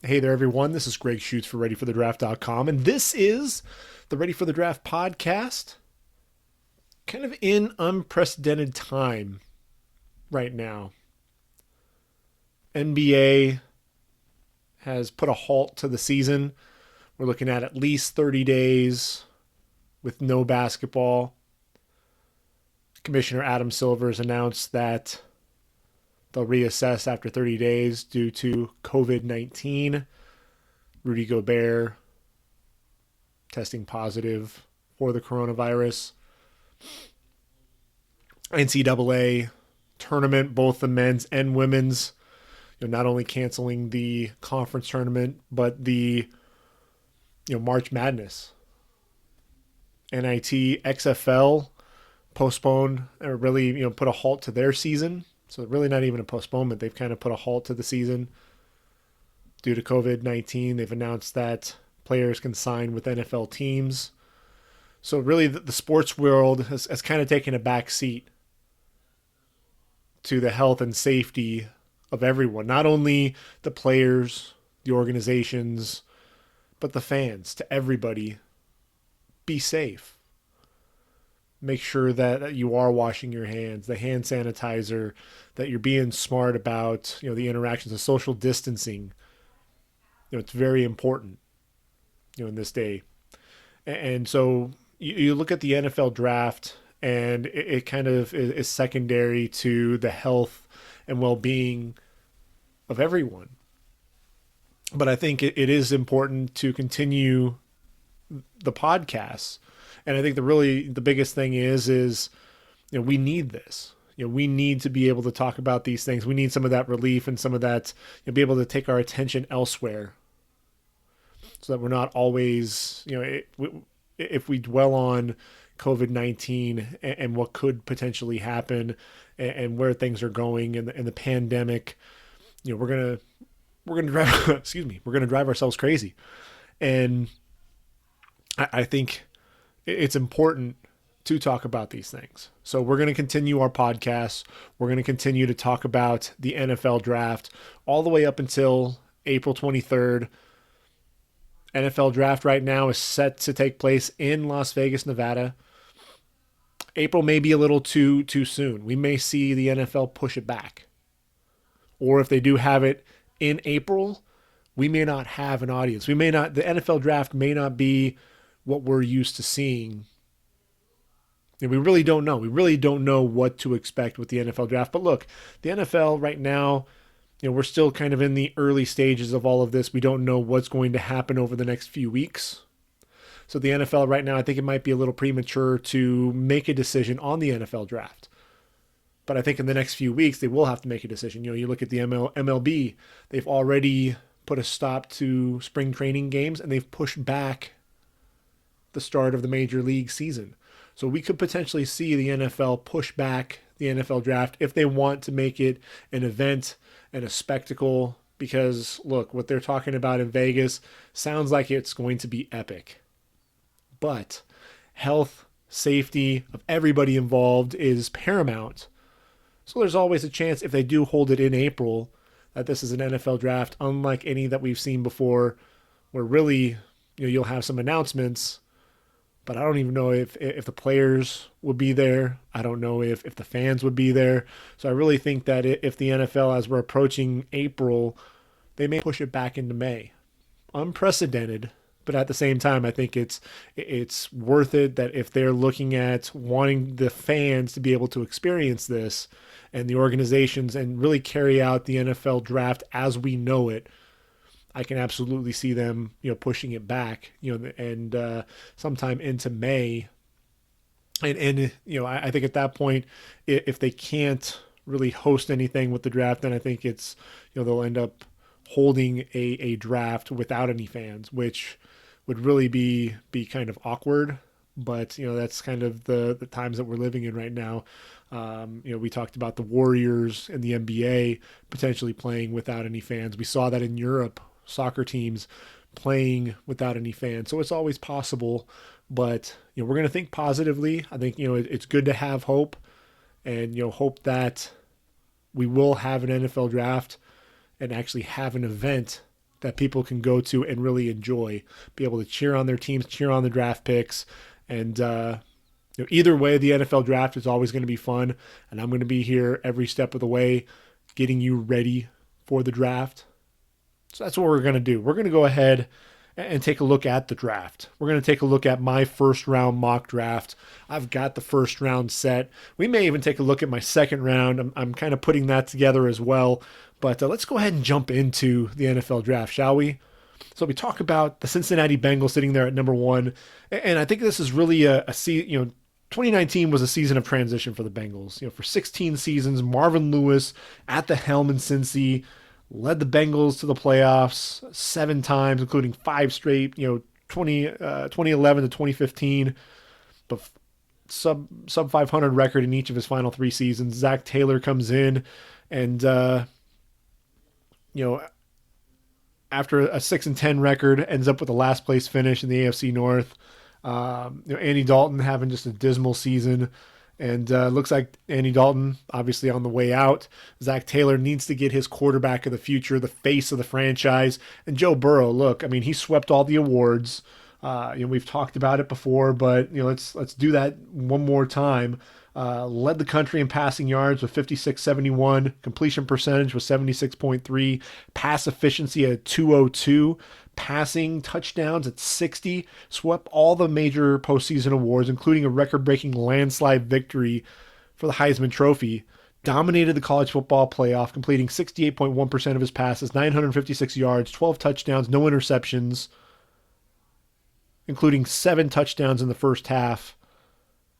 Hey there, everyone. This is Gregg Schutze for Draft.com, and this is the Ready for the Draft podcast. Kind of in unprecedented time right now. NBA has put a halt to the season. We're looking at least 30 days with no basketball. Commissioner Adam Silver has announced that they'll reassess after 30 days due to COVID-19. Rudy Gobert testing positive for the coronavirus. NCAA tournament, both the men's and women's, not only canceling the conference tournament, but the March Madness. NIT, XFL postponed or really put a halt to their season. So really not even a postponement. They've kind of put a halt to the season due to COVID-19. They've announced that players can sign with NFL teams. So really the sports world has kind of taken a back seat to the health and safety of everyone. Not only the players, the organizations, but the fans, to everybody. Be safe. Make sure that you are washing your hands, the hand sanitizer, that you're being smart about, the interactions, the social distancing. It's very important, in this day. And so you look at the NFL draft, and it kind of is secondary to the health and well-being of everyone. But I think it is important to continue the podcasts. And I think the biggest thing is we need this. We need to be able to talk about these things. We need some of that relief and some of that, be able to take our attention elsewhere, so that we're not always, if we dwell on COVID-19 and what could potentially happen and where things are going and the pandemic, we're gonna drive we're gonna drive ourselves crazy. And I think it's important to talk about these things. So we're going to continue our podcast. We're going to continue to talk about the NFL draft all the way up until April 23rd. NFL draft right now is set to take place in Las Vegas, Nevada. April may be a little too soon. We may see the NFL push it back. Or if they do have it in April, we may not have an audience. The NFL draft may not be what we're used to seeing. And we really don't know. We really don't know what to expect with the NFL draft. But look, the NFL right now, we're still kind of in the early stages of all of this. We don't know what's going to happen over the next few weeks. So the NFL right now, I think it might be a little premature to make a decision on the NFL draft. But I think in the next few weeks, they will have to make a decision. You look at the MLB, they've already put a stop to spring training games, and they've pushed back the start of the major league season. So we could potentially see the NFL push back the NFL draft if they want to make it an event and a spectacle, because look, what they're talking about in Vegas sounds like it's going to be epic. But health, safety of everybody involved is paramount. So there's always a chance, if they do hold it in April, that this is an NFL draft unlike any that we've seen before, where really you'll have some announcements, but I don't even know if the players would be there. I don't know if the fans would be there. So I really think that if the NFL, as we're approaching April, they may push it back into May. Unprecedented, but at the same time, I think it's worth it, that if they're looking at wanting the fans to be able to experience this and the organizations and really carry out the NFL draft as we know it, I can absolutely see them, pushing it back, and sometime into May. And I think at that point, if they can't really host anything with the draft, then I think it's, they'll end up holding a draft without any fans, which would really be kind of awkward. But, that's kind of the times that we're living in right now. We talked about the Warriors and the NBA potentially playing without any fans. We saw that in Europe, soccer teams playing without any fans. So it's always possible, but we're going to think positively. I think it's good to have hope, and hope that we will have an NFL draft and actually have an event that people can go to and really enjoy, be able to cheer on their teams, cheer on the draft picks. And either way, the NFL draft is always going to be fun. And I'm going to be here every step of the way getting you ready for the draft. So that's what we're going to do. We're going to go ahead and take a look at the draft. We're going to take a look at my first round mock draft. I've got the first round set. We may even take a look at my second round. I'm kind of putting that together as well. But let's go ahead and jump into the NFL draft, shall we? So we talk about the Cincinnati Bengals sitting there at number 1. And I think this is really a 2019 was a season of transition for the Bengals. For 16 seasons, Marvin Lewis at the helm in Cincy, led the Bengals to the playoffs 7 times, including 5 straight, 2011 to 2015, but sub 500 record in each of his final 3 seasons. Zach Taylor comes in and, after a 6-10 record, ends up with the last place finish in the AFC North. Andy Dalton having just a dismal season. And looks like Andy Dalton, obviously on the way out. Zach Taylor needs to get his quarterback of the future, the face of the franchise. And Joe Burrow, look, I mean, he swept all the awards. We've talked about it before, but let's do that one more time. Led the country in passing yards with 56.71, completion percentage was 76.3, pass efficiency at 202. Passing touchdowns at 60, swept all the major postseason awards, including a record-breaking landslide victory for the Heisman Trophy. Dominated the college football playoff, completing 68.1% of his passes, 956 yards, 12 touchdowns, no interceptions, including 7 touchdowns in the first half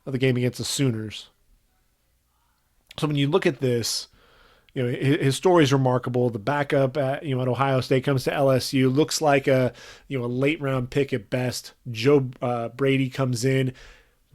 of the game against the Sooners. So when you look at this, his story is remarkable. The backup at Ohio State comes to LSU, looks like a late round pick at best. Joe Brady comes in,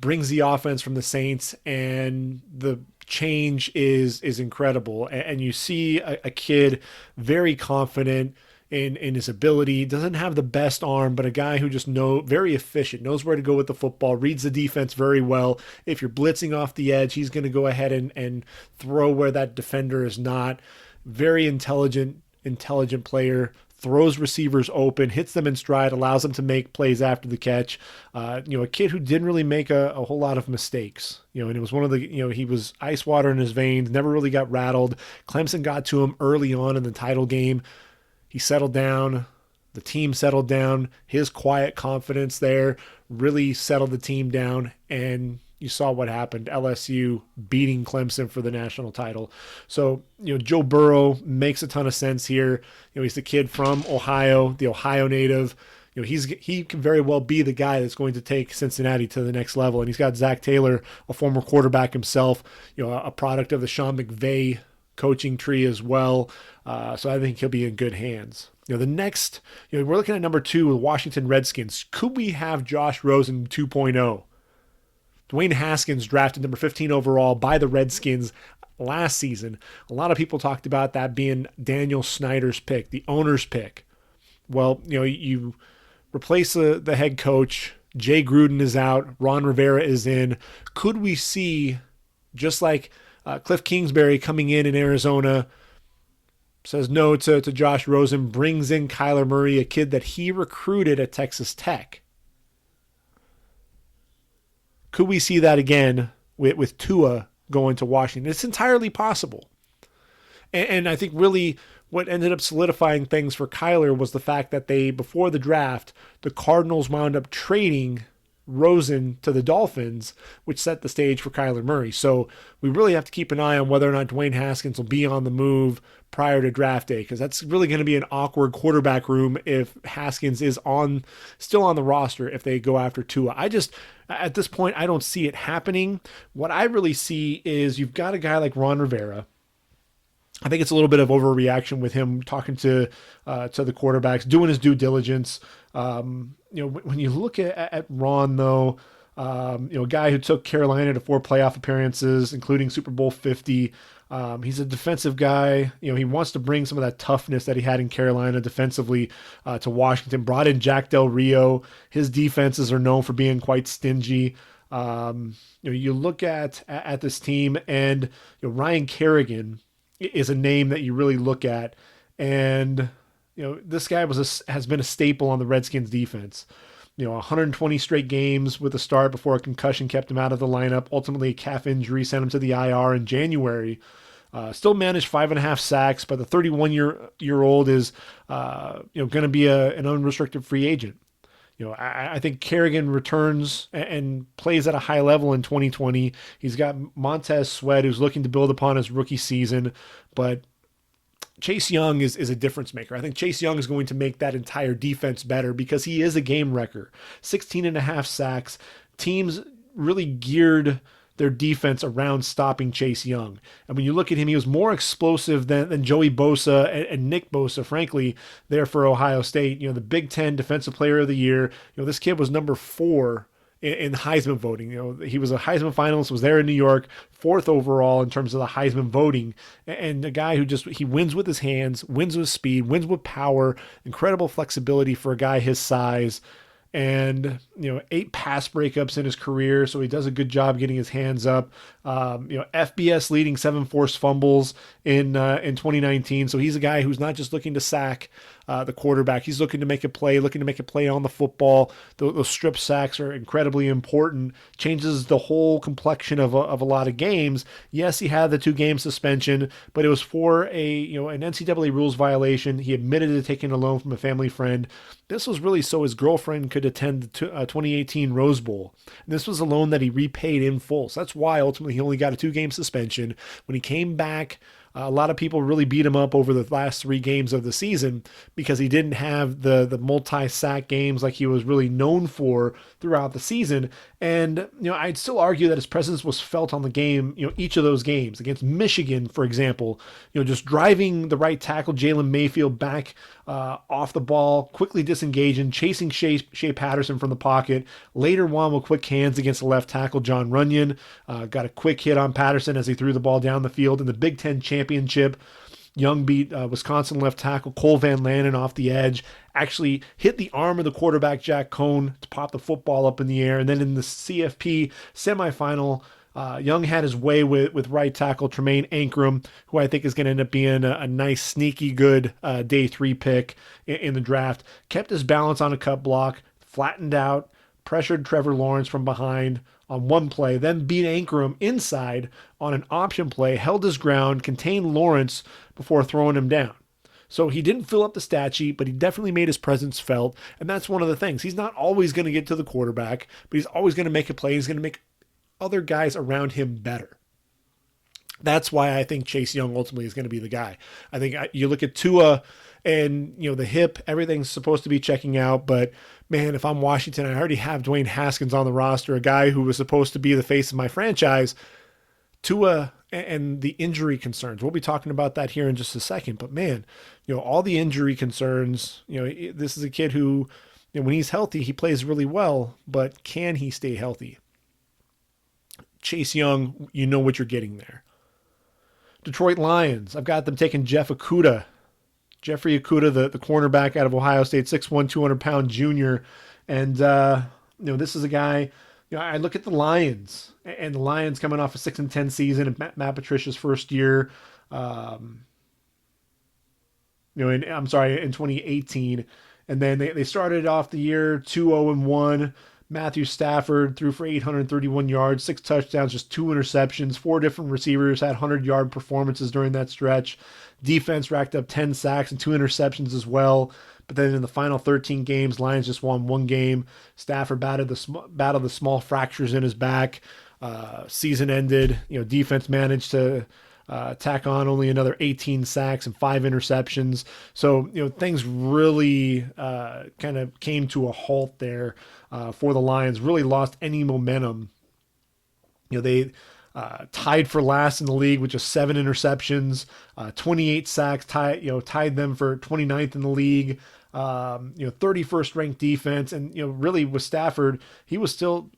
brings the offense from the Saints, and the change is incredible. And you see a kid very confident in his ability, doesn't have the best arm, but a guy who just very efficient, knows where to go with the football, reads the defense very well. If you're blitzing off the edge, he's going to go ahead and throw where that defender is not. Very intelligent player, throws receivers open, hits them in stride, allows them to make plays after the catch. A kid who didn't really make a whole lot of mistakes. And it was one of the, he was ice water in his veins, never really got rattled. Clemson got to him early on in the title game. He settled down. The team settled down. His quiet confidence there really settled the team down. And you saw what happened. LSU beating Clemson for the national title. So, Joe Burrow makes a ton of sense here. He's the kid from Ohio, the Ohio native. He can very well be the guy that's going to take Cincinnati to the next level. And he's got Zach Taylor, a former quarterback himself, a product of the Sean McVay coaching tree as well. So I think he'll be in good hands. The next, we're looking at number 2 with Washington Redskins. Could we have Josh Rosen 2.0? Dwayne Haskins drafted number 15 overall by the Redskins last season. A lot of people talked about that being Daniel Snyder's pick, the owner's pick. Well, you replace the head coach. Jay Gruden is out. Ron Rivera is in. Could we see, just like Cliff Kingsbury coming in Arizona, says no to Josh Rosen, brings in Kyler Murray, a kid that he recruited at Texas Tech. Could we see that again with Tua going to Washington? It's entirely possible. And I think really what ended up solidifying things for Kyler was the fact that before the draft, the Cardinals wound up trading Rosen to the Dolphins, which set the stage for Kyler Murray. So we really have to keep an eye on whether or not Dwayne Haskins will be on the move prior to draft day, because that's really going to be an awkward quarterback room if Haskins is still on the roster if they go after Tua. At this point, I don't see it happening. What I really see is you've got a guy like Ron Rivera. I think it's a little bit of overreaction with him talking to the quarterbacks, doing his due diligence. When you look at Ron, though, a guy who took Carolina to 4 playoff appearances, including Super Bowl 50. He's a defensive guy. He wants to bring some of that toughness that he had in Carolina defensively to Washington. Brought in Jack Del Rio. His defenses are known for being quite stingy. You look at this team, and Ryan Kerrigan is a name that you really look at, and This guy has been a staple on the Redskins defense. 120 straight games with a start before a concussion kept him out of the lineup. Ultimately, a calf injury sent him to the IR in January. Still managed 5.5 sacks, but the 31-year old is going to be an unrestricted free agent. I think Kerrigan returns and plays at a high level in 2020. He's got Montez Sweat, who's looking to build upon his rookie season, but Chase Young is a difference maker. I think Chase Young is going to make that entire defense better because he is a game wrecker. 16.5 sacks. Teams really geared their defense around stopping Chase Young. And when you look at him, he was more explosive than Joey Bosa and Nick Bosa, frankly, there for Ohio State. The Big Ten Defensive Player of the Year. This kid was number 4 in Heisman voting. He was a Heisman finalist, was there in New York, 4th overall in terms of the Heisman voting, and a guy who he wins with his hands, wins with speed, wins with power, incredible flexibility for a guy his size. And 8 pass breakups in his career, so he does a good job getting his hands up. FBS leading 7 forced fumbles in 2019. So he's a guy who's not just looking to sack the quarterback. He's looking to make a play, on the football. Those strip sacks are incredibly important. Changes the whole complexion of a lot of games. Yes, he had the 2-game suspension, but it was for an NCAA rules violation. He admitted to taking a loan from a family friend. This was really so his girlfriend could attend the 2018 Rose Bowl. And this was a loan that he repaid in full. So that's why ultimately he only got a 2-game suspension. When he came back, a lot of people really beat him up over the last 3 games of the season because he didn't have the multi-sack games like he was really known for throughout the season. And, I'd still argue that his presence was felt on the game, each of those games. Against Michigan, for example, just driving the right tackle, Jalen Mayfield, back off the ball, quickly disengaging, chasing Shea Patterson from the pocket. Later on with quick hands against the left tackle, John Runyon. Got a quick hit on Patterson as he threw the ball down the field in the Big Ten championship. Young beat Wisconsin left tackle Cole Van Lanen off the edge, actually hit the arm of the quarterback Jack Cohn to pop the football up in the air. And then in the CFP semifinal, Young had his way with right tackle Tremaine Ankrum, who I think is going to end up being a nice, sneaky good day 3 pick in the draft. Kept his balance on a cut block, flattened out, pressured Trevor Lawrence from behind on one play, then beat Ankrum inside on an option play, held his ground, contained Lawrence before throwing him down. So he didn't fill up the stat sheet, but he definitely made his presence felt. And that's one of the things. He's not always going to get to the quarterback, but he's always going to make a play. He's going to make other guys around him better. That's why I think Chase Young ultimately is going to be the guy. I think you look at Tua and, the hip, everything's supposed to be checking out. But, man, if I'm Washington, I already have Dwayne Haskins on the roster, a guy who was supposed to be the face of my franchise. Tua and the injury concerns. We'll be talking about that here in just a second. But, man, all the injury concerns, this is a kid who, when he's healthy, he plays really well. But can he stay healthy? Chase Young, you know what you're getting there. Detroit Lions, I've got them taking Jeffrey Okudah, the cornerback out of Ohio State, 6'1", 200-pound junior. And, this is a guy, I look at the Lions, and the Lions coming off a 6-10 season in Matt Patricia's first year, in 2018. And then they started off the year 2-0-1. Matthew Stafford threw for 831 yards, 6 touchdowns, just 2 interceptions. 4 different receivers had 100-yard performances during that stretch. Defense racked up 10 sacks and 2 interceptions as well. But then in the final 13 games, Lions just won 1 game. Stafford battled the small fractures in his back. Season ended. Defense managed to tack on only another 18 sacks and 5 interceptions. So, things really kind of came to a halt there for the Lions. Really lost any momentum. They tied for last in the league with just 7 interceptions, 28 sacks, tied them for 29th in the league. 31st ranked defense. And, really with Stafford,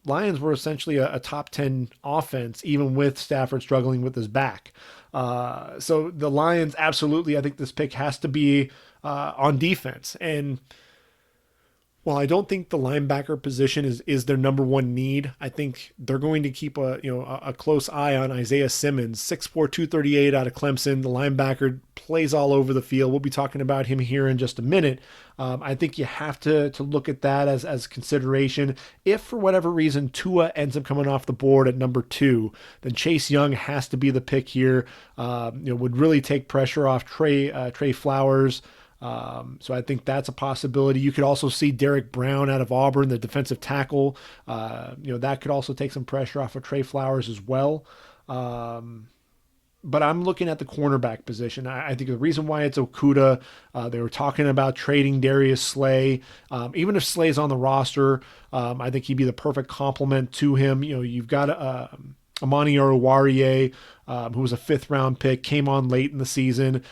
Lions were essentially a top 10 offense, even with Stafford struggling with his back. So the Lions, absolutely, I think this pick has to be on defense. And Well, I don't think the linebacker position is their number one need. I think they're going to keep a close eye on Isaiah Simmons, 6'4", 238 out of Clemson. The linebacker plays all over the field. We'll be talking about him here in just a minute. I think you have to look at that as consideration. If for whatever reason Tua ends up coming off the board at number 2, then Chase Young has to be the pick here. Would really take pressure off Trey Flowers. So I think that's a possibility. You could also see Derek Brown out of Auburn, the defensive tackle. That could also take some pressure off of Trey Flowers as well. But I'm looking at the cornerback position. I think the reason why it's Okudah, they were talking about trading Darius Slay. Even if Slay's on the roster, I think he'd be the perfect complement to him. You've got Amani Oruwariye, who was a 5th-round pick, came on late in the season.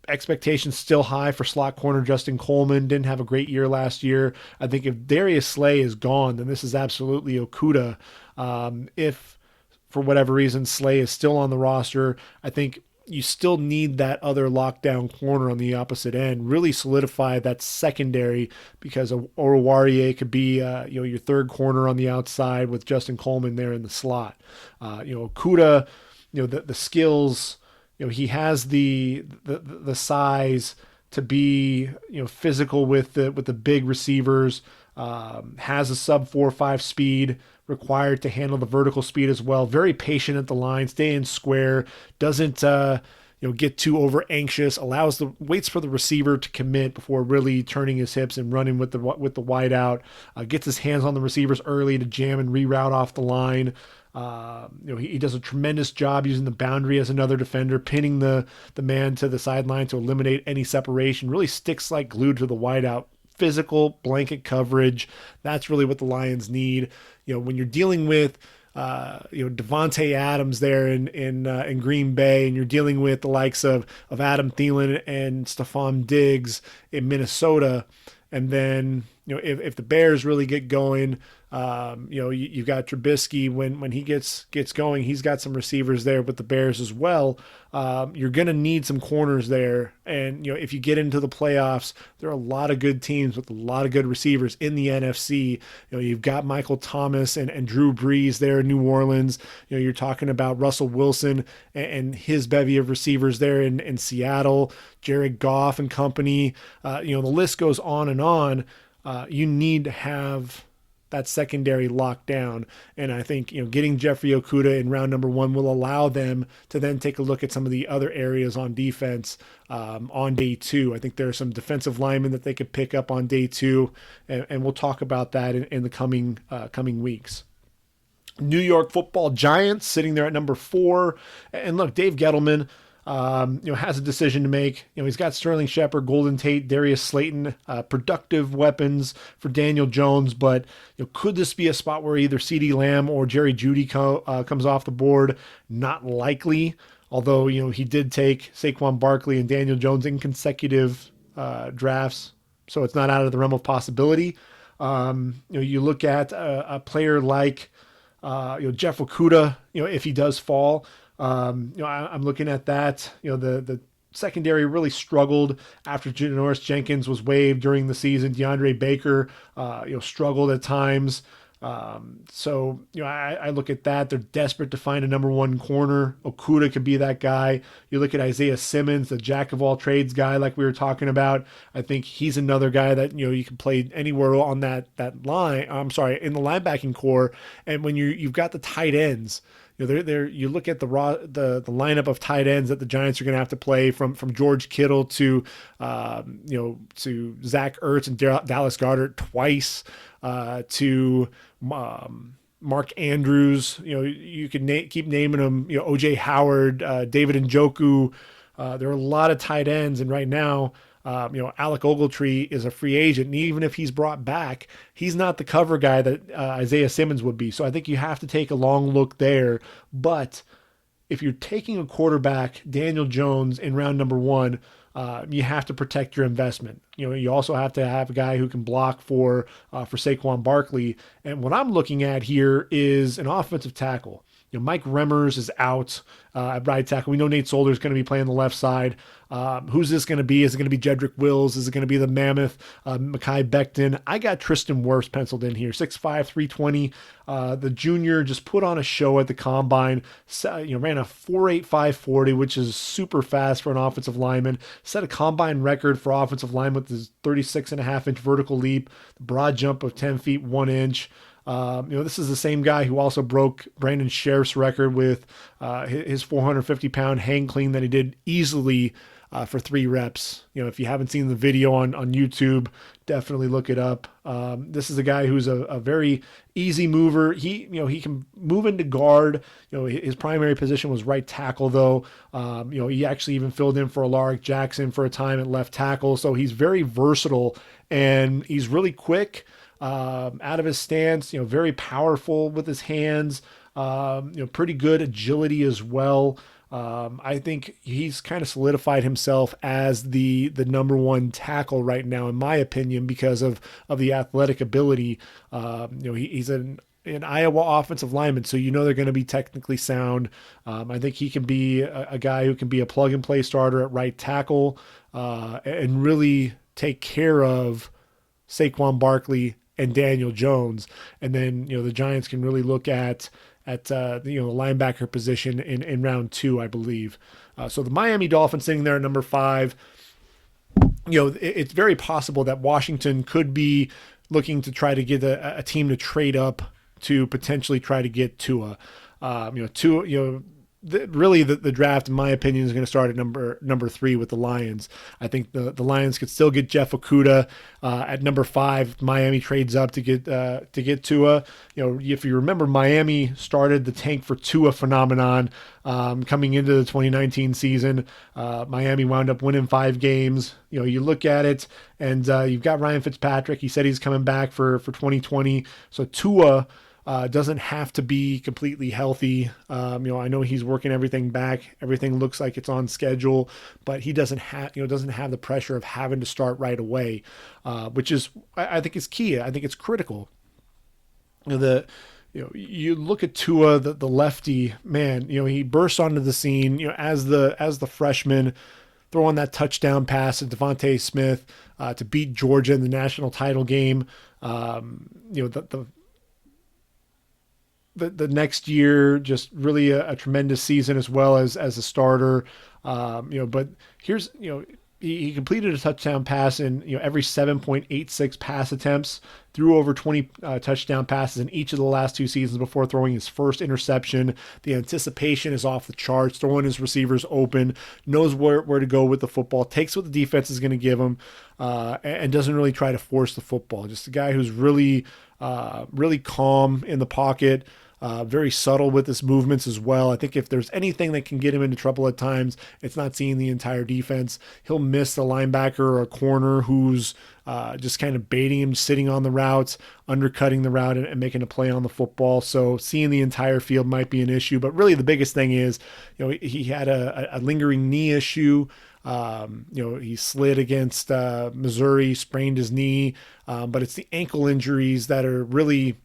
Expectations still high for slot corner Justin Coleman. Didn't have a great year last year. I think if Darius Slay is gone, then this is absolutely Okudah. If for whatever reason Slay is still on the roster, I think you still need that other lockdown corner on the opposite end. Really solidify that secondary, because Oruwariye could be your 3rd corner on the outside with Justin Coleman there in the slot. Okudah, the skills. He has the size to be physical with the big receivers. Has a sub 4.5 speed required to handle the vertical speed as well. Very patient at the line, stay in square. Doesn't get too over anxious. Waits for the receiver to commit before really turning his hips and running with the wide out. Gets his hands on the receivers early to jam and reroute off the line. He does a tremendous job using the boundary as another defender, pinning the man to the sideline to eliminate any separation. Really sticks like glue to the wideout. Physical blanket coverage. That's really what the Lions need. When you're dealing with Devontae Adams there in Green Bay, and you're dealing with the likes of Adam Thielen and Stephon Diggs in Minnesota, and then if the Bears really get going, you've got Trubisky when he gets going. He's got some receivers there with the Bears as well. You're going to need some corners there. And, if you get into the playoffs, there are a lot of good teams with a lot of good receivers in the NFC. You've got Michael Thomas and Drew Brees there in New Orleans. You're talking about Russell Wilson and his bevy of receivers there in Seattle, Jared Goff and company. The list goes on and on. You need to have that secondary locked down. And I think, getting Jeffrey Okudah in round number 1 will allow them to then take a look at some of the other areas on defense on day 2. I think there are some defensive linemen that they could pick up on day 2, and we'll talk about that in the coming weeks. New York Football Giants sitting there at number 4. And look, Dave Gettleman, has a decision to make. He's got Sterling Shepard, Golden Tate, Darius Slayton, productive weapons for Daniel Jones, but could this be a spot where either CeeDee Lamb or Jerry Jeudy comes off the board? Not likely, although he did take Saquon Barkley and Daniel Jones in consecutive drafts, so it's not out of the realm of possibility. You look at a player like Jeff Okudah, if he does fall. I'm looking at that. The secondary really struggled after Janoris Jenkins was waived during the season. DeAndre Baker, struggled at times. So I look at that. They're desperate to find a number 1 corner. Okudah could be that guy. You look at Isaiah Simmons, the jack of all trades guy, like we were talking about. I think he's another guy that you can play anywhere on that line. I'm sorry, in the linebacking core. And when you've got the tight ends. You look at the lineup of tight ends that the Giants are going to have to play, from George Kittle to to Zach Ertz and Dallas Goedert twice, to Mark Andrews. You can keep naming them. OJ Howard, David Njoku. There are a lot of tight ends, and right now, Alec Ogletree is a free agent, and even if he's brought back, he's not the cover guy that Isaiah Simmons would be. So I think you have to take a long look there. But if you're taking a quarterback, Daniel Jones, in round number 1, you have to protect your investment. You also have to have a guy who can block for Saquon Barkley. And what I'm looking at here is an offensive tackle. Mike Remmers is out at right tackle. We know Nate Solder is going to be playing the left side. Who's this going to be? Is it going to be Jedrick Wills? Is it going to be the Mammoth, Mekhi Becton? I got Tristan Wirfs penciled in here, 6'5", 320. The junior just put on a show at the combine. Ran a 4.85 40, which is super fast for an offensive lineman. Set a combine record for offensive lineman with his 36.5-inch vertical leap, the broad jump of 10 feet 1 inch. This is the same guy who also broke Brandon Sheriff's record with his 450-pound hang clean that he did easily for 3 reps. If you haven't seen the video on YouTube, definitely look it up. This is a guy who's a very easy mover. He can move into guard. His primary position was right tackle, though. He actually even filled in for Alaric Jackson for a time at left tackle. So he's very versatile, and he's really quick out of his stance. Very powerful with his hands. Pretty good agility as well. I think he's kind of solidified himself as the number 1 tackle right now, in my opinion, because of the athletic ability. He's an Iowa offensive lineman, so they're going to be technically sound. I think he can be a guy who can be a plug-and-play starter at right tackle and really take care of Saquon Barkley and Daniel Jones. And then, the Giants can really look at the linebacker position in round 2, I believe. So the Miami Dolphins sitting there at number 5. It's very possible that Washington could be looking to try to get a team to trade up to potentially try to get Tua. The draft, in my opinion, is going to start at number 3 with the Lions. I think the Lions could still get Jeff Okudah at number 5. Miami trades up to get Tua. If you remember, Miami started the tank for Tua phenomenon coming into the 2019 season. Miami wound up winning 5 games. You look at it, and you've got Ryan Fitzpatrick. He said he's coming back for 2020. So Tua doesn't have to be completely healthy. I know he's working everything back. Everything looks like it's on schedule, but he doesn't have the pressure of having to start right away, which is, I think, is key. I think it's critical. You look at Tua, the lefty man. He burst onto the scene. As the freshman, throwing that touchdown pass to Devontae Smith to beat Georgia in the national title game. The next year, just really a tremendous season as well as a starter. But here's, he completed a touchdown pass in, every 7.86 pass attempts, threw over 20 touchdown passes in each of the last 2 seasons before throwing his first interception. The anticipation is off the charts, throwing his receivers open, knows where to go with the football, takes what the defense is going to give him, and doesn't really try to force the football. Just a guy who's really calm in the pocket, very subtle with his movements as well. I think if there's anything that can get him into trouble at times, it's not seeing the entire defense. He'll miss a linebacker or a corner who's just kind of baiting him, sitting on the routes, undercutting the route, and making a play on the football. So seeing the entire field might be an issue. But really the biggest thing is, he had a lingering knee issue. He slid against Missouri, sprained his knee, but it's the ankle injuries that are really,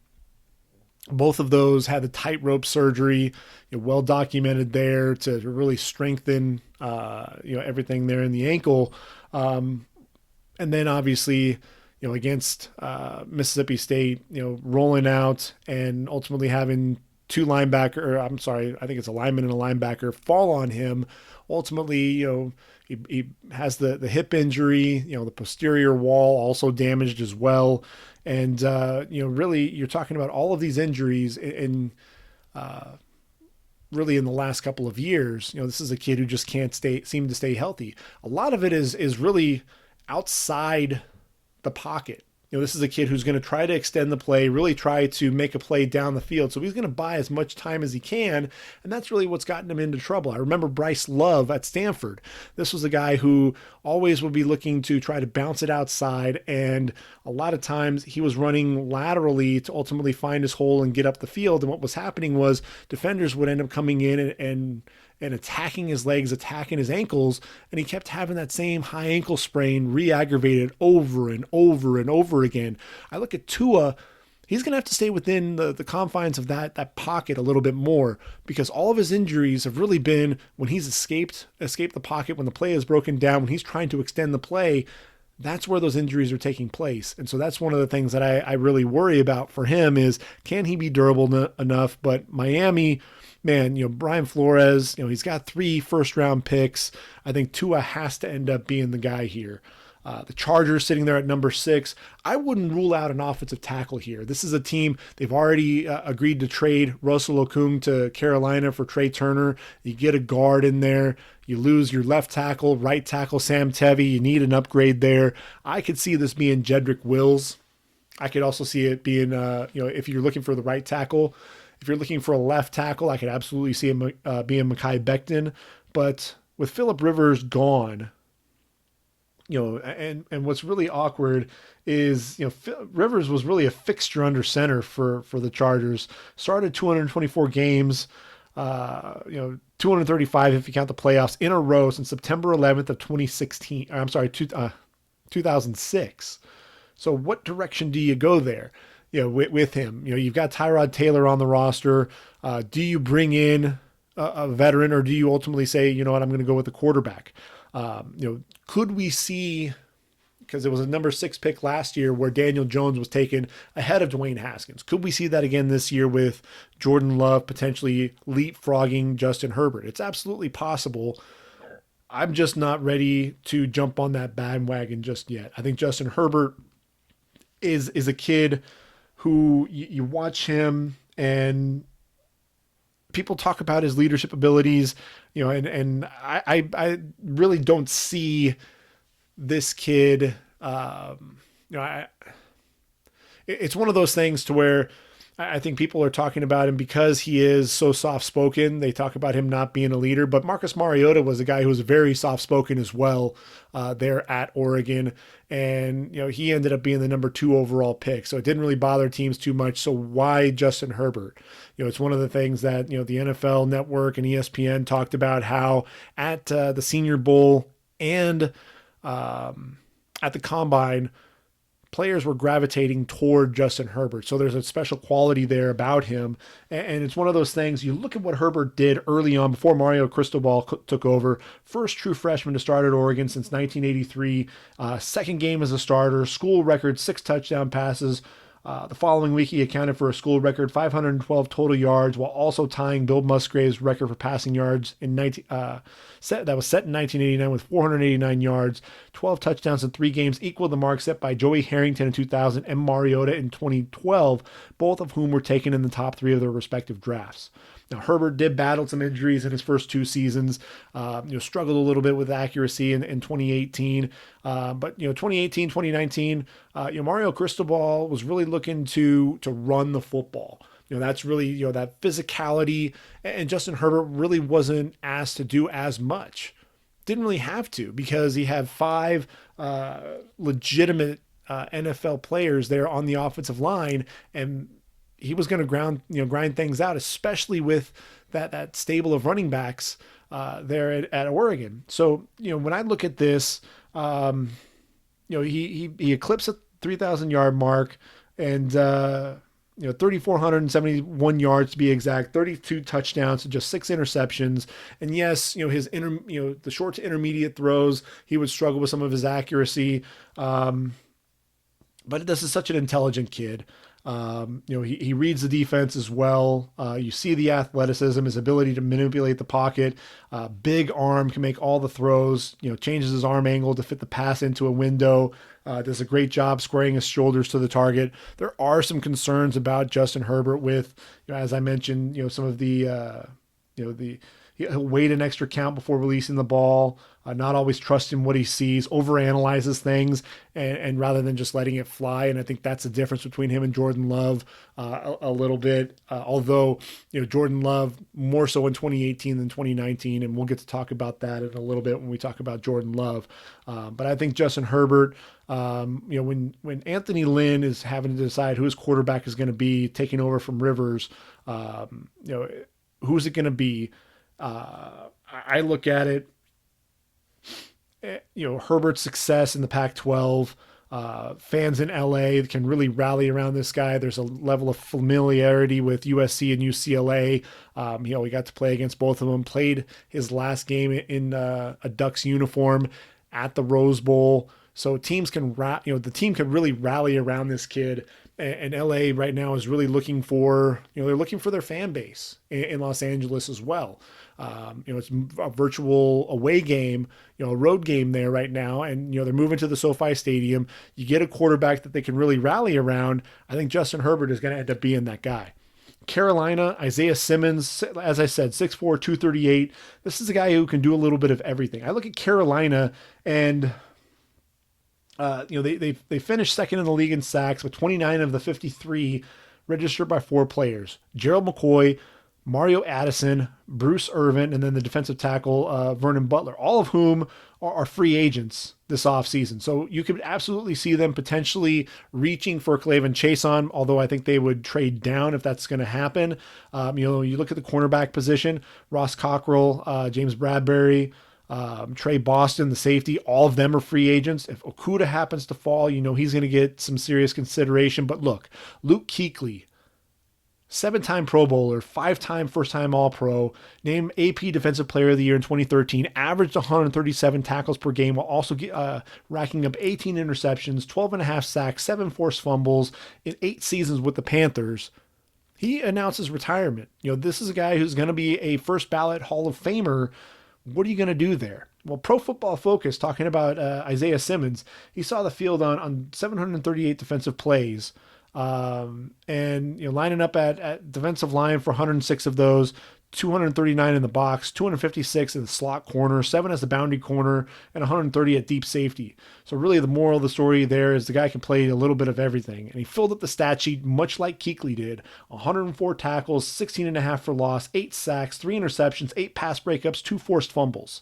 both of those had the tightrope surgery, well documented there to really strengthen, everything there in the ankle. And then obviously, against Mississippi State, rolling out and ultimately having I think it's a lineman and a linebacker fall on him. Ultimately, he has the hip injury, the posterior wall also damaged as well. And, really you're talking about all of these injuries in really in the last couple of years. This is a kid who just can't seem to stay healthy. A lot of it is really outside the pocket. This is a kid who's going to try to extend the play, really try to make a play down the field. So he's going to buy as much time as he can, and that's really what's gotten him into trouble. I remember Bryce Love at Stanford. This was a guy who always would be looking to try to bounce it outside, and a lot of times he was running laterally to ultimately find his hole and get up the field. And what was happening was defenders would end up coming in and attacking his legs, attacking his ankles, and he kept having that same high ankle sprain re-aggravated over and over and over again. I look at Tua, he's going to have to stay within the confines of that pocket a little bit more, because all of his injuries have really been when he's escaped the pocket, when the play is broken down, when he's trying to extend the play. That's where those injuries are taking place. And so that's one of the things that I really worry about for him is, can he be durable enough? But Miami, man, Brian Flores, he's got 3 first-round picks. I think Tua has to end up being the guy here. The Chargers sitting there at number 6. I wouldn't rule out an offensive tackle here. This is a team, they've already agreed to trade Russell Okung to Carolina for Trey Turner. You get a guard in there. You lose your left tackle, right tackle, Sam Tevy. You need an upgrade there. I could see this being Jedrick Wills. I could also see it being, if you're looking for the right tackle. If you're looking for a left tackle, I could absolutely see him being Mekhi Becton. But with Phillip Rivers gone, and what's really awkward is, Rivers was really a fixture under center for the Chargers. Started 224 games, 235 if you count the playoffs in a row since September 11th of 2016. I'm sorry, 2006. So what direction do you go there? With him, you've got Tyrod Taylor on the roster. Do you bring in a veteran, or do you ultimately say, you know what, I'm going to go with the quarterback? Could we see, because it was a number 6 pick last year where Daniel Jones was taken ahead of Dwayne Haskins. Could we see that again this year with Jordan Love potentially leapfrogging Justin Herbert? It's absolutely possible. I'm just not ready to jump on that bandwagon just yet. I think Justin Herbert is a kid who you watch him and people talk about his leadership abilities, and I really don't see this kid. It's one of those things to where I think people are talking about him because he is so soft-spoken. They talk about him not being a leader, but Marcus Mariota was a guy who was very soft-spoken as well there at Oregon. And, he ended up being the number 2 overall pick. So it didn't really bother teams too much. So why Justin Herbert? It's one of the things that, the NFL Network and ESPN talked about, how at the Senior Bowl and at the Combine, players were gravitating toward Justin Herbert. So there's a special quality there about him. And it's one of those things, you look at what Herbert did early on before Mario Cristobal took over. First true freshman to start at Oregon since 1983. Second game as a starter, school record, 6 touchdown passes. The following week, he accounted for a school record 512 total yards, while also tying Bill Musgrave's record for passing yards that was set in 1989 with 489 yards, 12 touchdowns in 3 games, equaled the mark set by Joey Harrington in 2000 and Mariota in 2012, both of whom were taken in the top 3 of their respective drafts. Now, Herbert did battle some injuries in his first 2 seasons, struggled a little bit with accuracy in 2018. But 2018, 2019, Mario Cristobal was really looking to run the football. That's really, that physicality, and Justin Herbert really wasn't asked to do as much. Didn't really have to, because he had 5 legitimate NFL players there on the offensive line, and he was going to grind things out, especially with that stable of running backs there at Oregon. So, when I look at this, he eclipsed the 3,000 yard mark, and 3,471 yards to be exact, 32 touchdowns to just 6 interceptions. And yes, his the short to intermediate throws, he would struggle with some of his accuracy. But this is such an intelligent kid. He reads the defense as well. You see the athleticism, his ability to manipulate the pocket, big arm, can make all the throws, changes his arm angle to fit the pass into a window, does a great job squaring his shoulders to the target. There are some concerns about Justin Herbert with, as I mentioned, some of he'll wait an extra count before releasing the ball, not always trusting what he sees, overanalyzes things, and rather than just letting it fly. And I think that's the difference between him and Jordan Love a little bit. Although, Jordan Love more so in 2018 than 2019, and we'll get to talk about that in a little bit when we talk about Jordan Love. But I think Justin Herbert, when Anthony Lynn is having to decide who his quarterback is going to be, taking over from Rivers, who's it going to be? I look at it, Herbert's success in the Pac-12, Fans in LA can really rally around this guy. There's a level of familiarity with USC and UCLA. He got to play against both of them. Played his last game in a Ducks uniform at the Rose Bowl. So the team can really rally around this kid. And LA right now is really looking for, they're looking for their fan base in Los Angeles as well. It's a virtual away game, a road game there right now. And, they're moving to the SoFi Stadium. You get a quarterback that they can really rally around. I think Justin Herbert is going to end up being that guy. Carolina, Isaiah Simmons, as I said, 6'4", 238. This is a guy who can do a little bit of everything. I look at Carolina and they finished second in the league in sacks with 29 of the 53 registered by 4 players. Gerald McCoy, Mario Addison, Bruce Irvin, and then the defensive tackle Vernon Butler, all of whom are free agents this offseason. So you could absolutely see them potentially reaching for Clavin Chason, although I think they would trade down if that's going to happen. You look at the cornerback position, Ross Cockrell, James Bradbury, Trey Boston, the safety, all of them are free agents. If Okudah happens to fall, he's going to get some serious consideration. But look, Luke Kuechly, 7-time Pro Bowler, 5-time first-time All-Pro, named AP Defensive Player of the Year in 2013, averaged 137 tackles per game while also racking up 18 interceptions, 12.5 sacks, 7 forced fumbles in 8 seasons with the Panthers. He announces retirement. This is a guy who's going to be a first-ballot Hall of Famer. What are you going to do there? Well, Pro Football Focus, talking about Isaiah Simmons, he saw the field on 738 defensive plays. Lining up at defensive line for 106 of those, 239 in the box, 256 in the slot corner, 7 as the boundary corner, and 130 at deep safety. So really the moral of the story there is the guy can play a little bit of everything. And he filled up the stat sheet much like Kuechly did. 104 tackles, 16.5 for loss, 8 sacks, 3 interceptions, 8 pass breakups, 2 forced fumbles.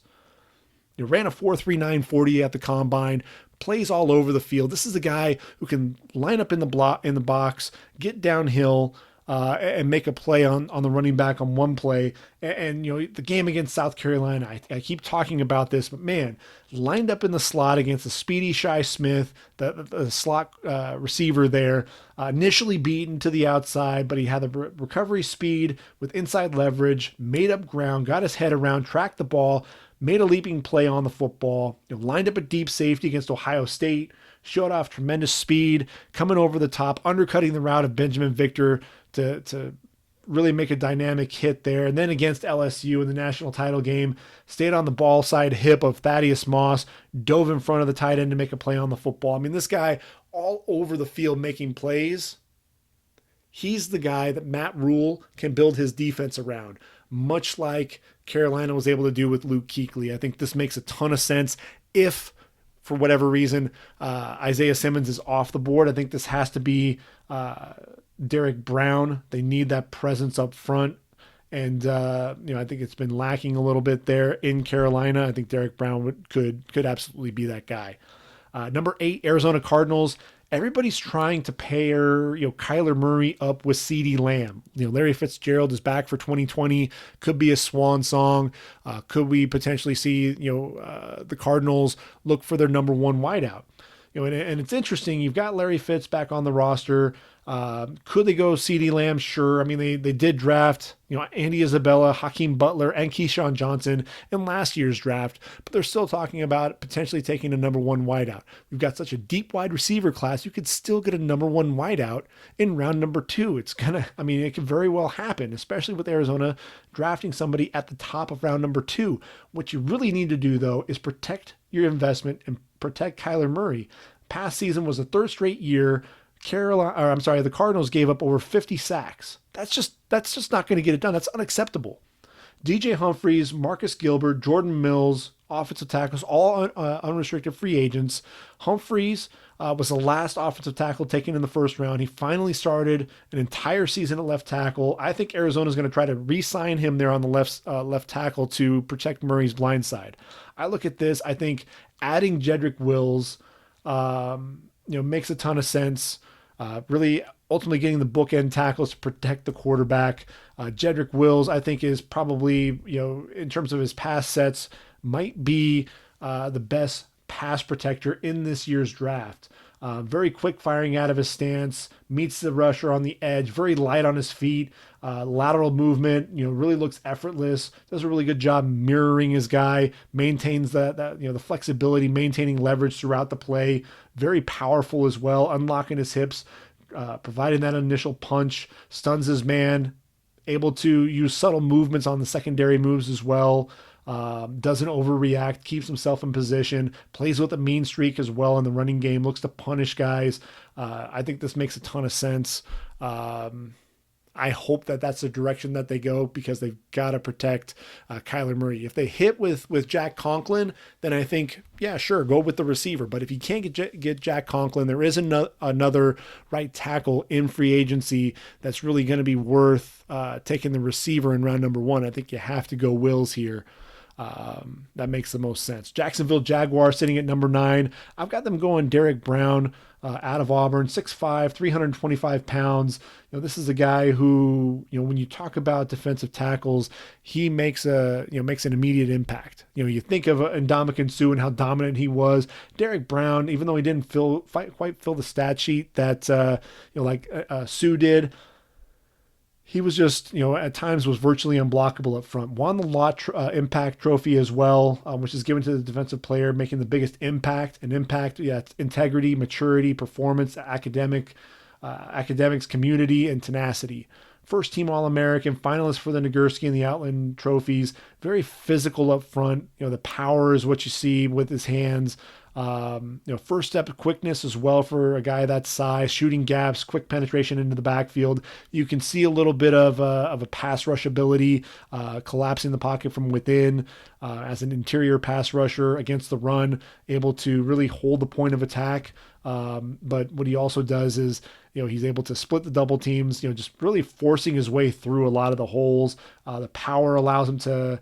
He ran a 4.39 40 at the combine, plays all over the field. This is a guy who can line up in the box, get downhill, and make a play on the running back on one play. And the game against South Carolina, I keep talking about this, but man, lined up in the slot against the speedy Shi Smith, the slot receiver there, initially beaten to the outside, but he had the recovery speed with inside leverage, made up ground, got his head around, tracked the ball, made a leaping play on the football, lined up at deep safety against Ohio State, showed off tremendous speed, coming over the top, undercutting the route of Benjamin Victor to really make a dynamic hit there. And then against LSU in the national title game, stayed on the ball side hip of Thaddeus Moss, dove in front of the tight end to make a play on the football. I mean, this guy all over the field making plays. He's the guy that Matt Rule can build his defense around, much like Carolina was able to do with Luke Kuechly. I think this makes a ton of sense. If, for whatever reason, Isaiah Simmons is off the board, I think this has to be Derek Brown. They need that presence up front. And, I think it's been lacking a little bit there in Carolina. I think Derek Brown could absolutely be that guy. Number 8, Arizona Cardinals. Everybody's trying to pair, Kyler Murray up with CeeDee Lamb. Larry Fitzgerald is back for 2020. Could be a swan song. Could we potentially see, the Cardinals look for their number 1 wideout? And it's interesting. You've got Larry Fitz back on the roster. Could they go CeeDee Lamb? Sure. I mean, they did draft, Andy Isabella, Hakeem Butler, and Keyshawn Johnson in last year's draft, but they're still talking about potentially taking a number 1 wideout. We've got such a deep wide receiver class. You could still get a number 1 wideout in round number 2. It could very well happen, especially with Arizona drafting somebody at the top of round number 2. What you really need to do, though, is protect your investment and protect Kyler Murray. Past season was the 3rd straight year the Cardinals gave up over 50 sacks. That's just not going to get it done. That's unacceptable. DJ Humphries, Marcus Gilbert, Jordan Mills, offensive tackles, all unrestricted free agents. Humphries was the last offensive tackle taken in the 1st round. He finally started an entire season at left tackle. I think Arizona is going to try to re-sign him there on the left tackle to protect Murray's blind side. I look at this. I think adding Jedrick Wills, makes a ton of sense. Really ultimately getting the bookend tackles to protect the quarterback. Jedrick Wills, I think, is probably, in terms of his pass sets, might be the best pass protector in this year's draft. Very quick firing out of his stance, meets the rusher on the edge, very light on his feet, lateral movement, really looks effortless, does a really good job mirroring his guy, maintains that the flexibility, maintaining leverage throughout the play, very powerful as well, unlocking his hips, providing that initial punch, stuns his man, able to use subtle movements on the secondary moves as well. Doesn't overreact, keeps himself in position, plays with a mean streak as well in the running game, looks to punish guys. I think this makes a ton of sense. I hope that that's the direction that they go because they've got to protect Kyler Murray. If they hit with Jack Conklin, then I think, yeah, sure, go with the receiver. But if you can't get Jack Conklin, there is another right tackle in free agency that's really going to be worth taking the receiver in round number 1. I think you have to go Wills here. That makes the most sense. Jacksonville Jaguars sitting at number 9. I've got them going Derek Brown out of Auburn, 6'5", 325 pounds. This is a guy who, when you talk about defensive tackles, he makes an immediate impact. You think of Ndamukong Suh and how dominant he was. Derek Brown, even though he didn't quite fill the stat sheet that Suh did, he was just, at times was virtually unblockable up front. Won the Lot Impact Trophy as well, which is given to the defensive player making the biggest impact. And impact, it's integrity, maturity, performance, academics, community, and tenacity. First team All-American, finalist for the Nagurski and the Outland trophies. Very physical up front. The power is what you see with his hands. First step quickness as well for a guy that size, shooting gaps, quick penetration into the backfield. You can see a little bit of a pass rush ability, collapsing the pocket from within as an interior pass rusher against the run, able to really hold the point of attack. But what he also does is, he's able to split the double teams, just really forcing his way through a lot of the holes. The power allows him to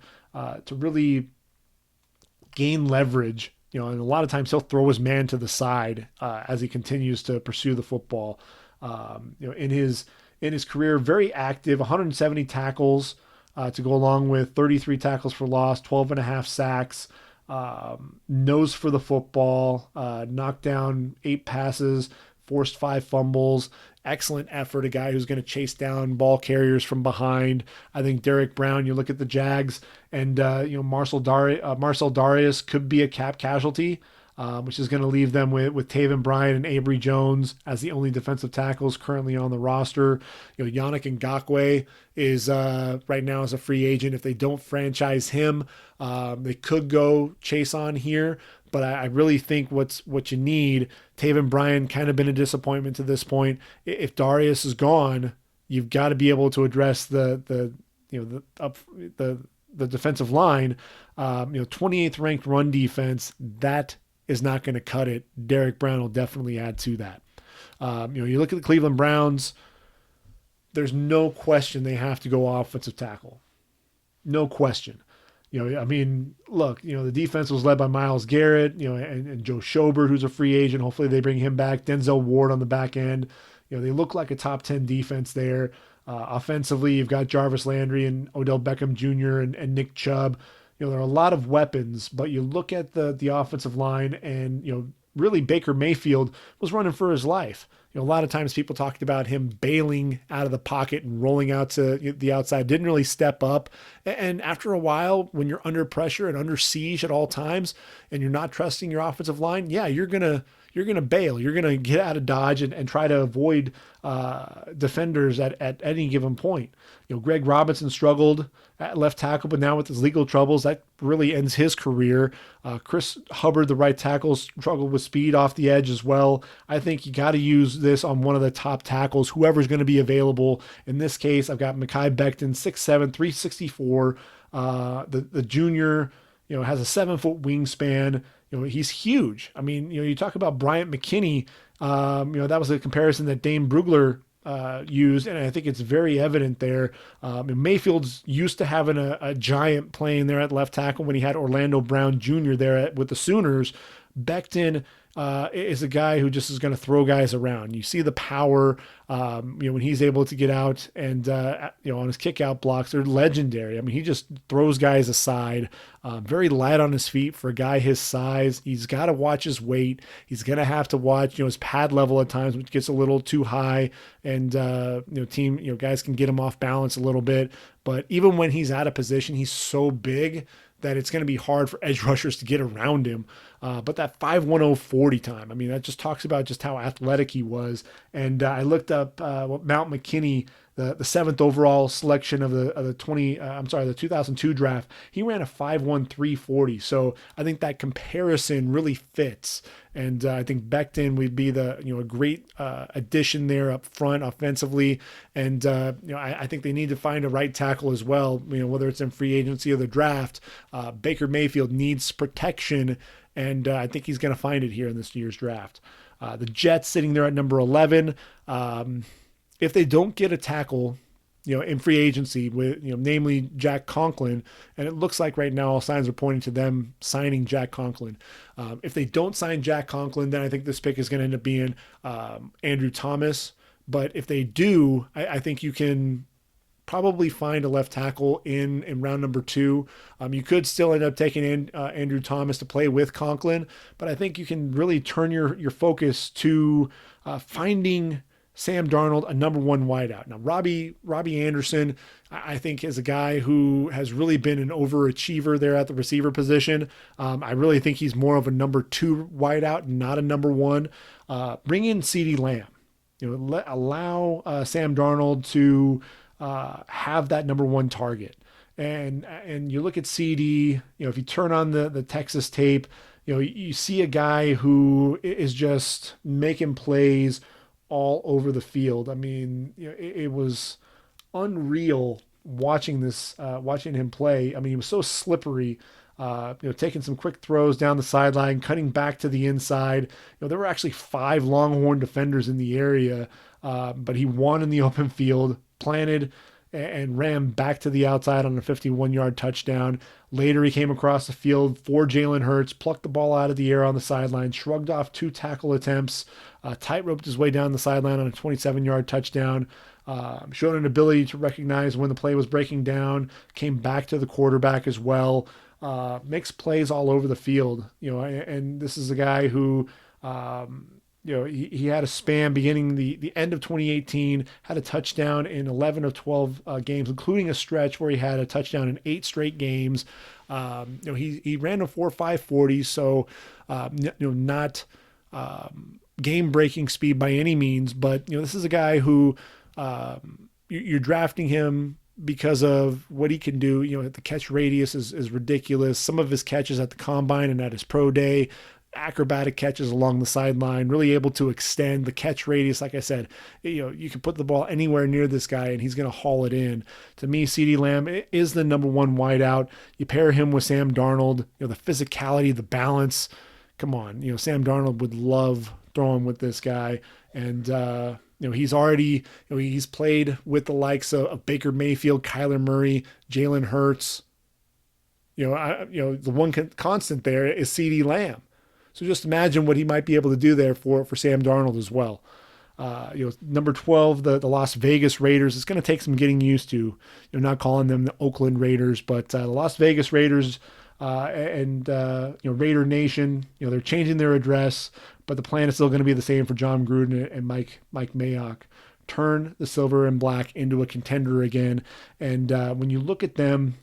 really gain leverage. And a lot of times he'll throw his man to the side as he continues to pursue the football. In his career, very active, 170 tackles to go along with 33 tackles for loss, 12 and a half sacks, nose for the football, knocked down 8 passes, forced 5 fumbles. Excellent effort, a guy who's going to chase down ball carriers from behind. I think Derek Brown, you look at the Jags, and Marcel Darius could be a cap casualty, which is going to leave them with Taven Bryan and Avery Jones as the only defensive tackles currently on the roster. Yannick Ngakoue is right now as a free agent. If they don't franchise him, they could go chase on here. But I really think what you need, Taven Bryan kind of been a disappointment to this point. If Darius is gone, you've got to be able to address the defensive line. 28th ranked run defense, that is not going to cut it. Derek Brown will definitely add to that. You look at the Cleveland Browns, there's no question they have to go offensive tackle. No question. Look, the defense was led by Myles Garrett, and Joe Schobert, who's a free agent. Hopefully they bring him back. Denzel Ward on the back end. They look like a top 10 defense there. Offensively, you've got Jarvis Landry and Odell Beckham Jr. and Nick Chubb. There are a lot of weapons, but you look at the offensive line and, really Baker Mayfield was running for his life. A lot of times people talked about him bailing out of the pocket and rolling out to the outside, didn't really step up. And after a while, when you're under pressure and under siege at all times, and you're not trusting your offensive line, yeah, you're going to bail. You're going to get out of dodge and try to avoid defenders at any given point. Greg Robinson struggled at left tackle, but now with his legal troubles, that really ends his career. Chris Hubbard, the right tackle, struggled with speed off the edge as well. I think you got to use this on one of the top tackles, whoever's going to be available. In this case, I've got Mekhi Becton, 6'7", 364. The junior, has a 7-foot wingspan. He's huge. You talk about Bryant McKinney. That was a comparison that Dane Brugler used, and I think it's very evident there. Mayfield's used to having a giant playing there at left tackle when he had Orlando Brown Jr. there with the Sooners, Becton is a guy who just is going to throw guys around. You see the power, when he's able to get out and, on his kick out blocks, they're legendary. I mean, he just throws guys aside, very light on his feet for a guy his size. He's got to watch his weight. He's going to have to watch, his pad level at times, which gets a little too high, and, guys can get him off balance a little bit. But even when he's out of position, he's so big that it's going to be hard for edge rushers to get around him. But that 5.10 time, I mean, that just talks about just how athletic he was. And I looked up Mount McKinney, the seventh overall selection of the 2002 draft. He ran a 5.13 So I think that comparison really fits. And I think Becton would be a great addition there up front offensively. And I think they need to find a right tackle as well. Whether it's in free agency or the draft, Baker Mayfield needs protection, and I think he's going to find it here in this year's draft. The Jets sitting there at number 11. If they don't get a tackle, in free agency with, namely Jack Conklin, and it looks like right now all signs are pointing to them signing Jack Conklin. If they don't sign Jack Conklin, then I think this pick is going to end up being Andrew Thomas. But if they do, I think you can probably find a left tackle in round number 2. You could still end up taking in Andrew Thomas to play with Conklin, but I think you can really turn your focus to finding Sam Darnold a number 1 wideout. Now, Robbie Anderson, I think, is a guy who has really been an overachiever there at the receiver position. I really think he's more of a number 2 wideout, not a number 1. Bring in CeeDee Lamb. Allow Sam Darnold to have that number 1 target. And you look at CD, if you turn on the Texas tape, you see a guy who is just making plays all over the field. I mean, it was unreal watching him play. I mean, he was so slippery, taking some quick throws down the sideline, cutting back to the inside. There were actually 5 Longhorn defenders in the area, but he won in the open field, planted and ran back to the outside on a 51-yard touchdown. Later, he came across the field for Jalen Hurts, plucked the ball out of the air on the sideline, shrugged off 2 tackle attempts, tight-roped his way down the sideline on a 27-yard touchdown, showed an ability to recognize when the play was breaking down, came back to the quarterback as well, makes plays all over the field. And this is a guy who he had a span beginning the end of 2018, had a touchdown in 11 of 12 games, including a stretch where he had a touchdown in 8 straight games. He ran a 4.5 40, so not game-breaking speed by any means, but this is a guy who you're drafting him because of what he can do. The catch radius is ridiculous. Some of his catches at the combine and at his pro day, acrobatic catches along the sideline, really able to extend the catch radius. Like I said, you can put the ball anywhere near this guy and he's going to haul it in. To me, CeeDee Lamb is the number 1 wideout. You pair him with Sam Darnold, the physicality, the balance. Come on, Sam Darnold would love throwing with this guy. And, he's already, he's played with the likes of Baker Mayfield, Kyler Murray, Jalen Hurts. The one constant there is CeeDee Lamb. So just imagine what he might be able to do there for Sam Darnold as well. Number 12, the Las Vegas Raiders. It's going to take some getting used to. Not calling them the Oakland Raiders, but the Las Vegas Raiders and Raider Nation. They're changing their address, but the plan is still going to be the same for John Gruden and Mike Mayock. Turn the silver and black into a contender again. And when you look at them,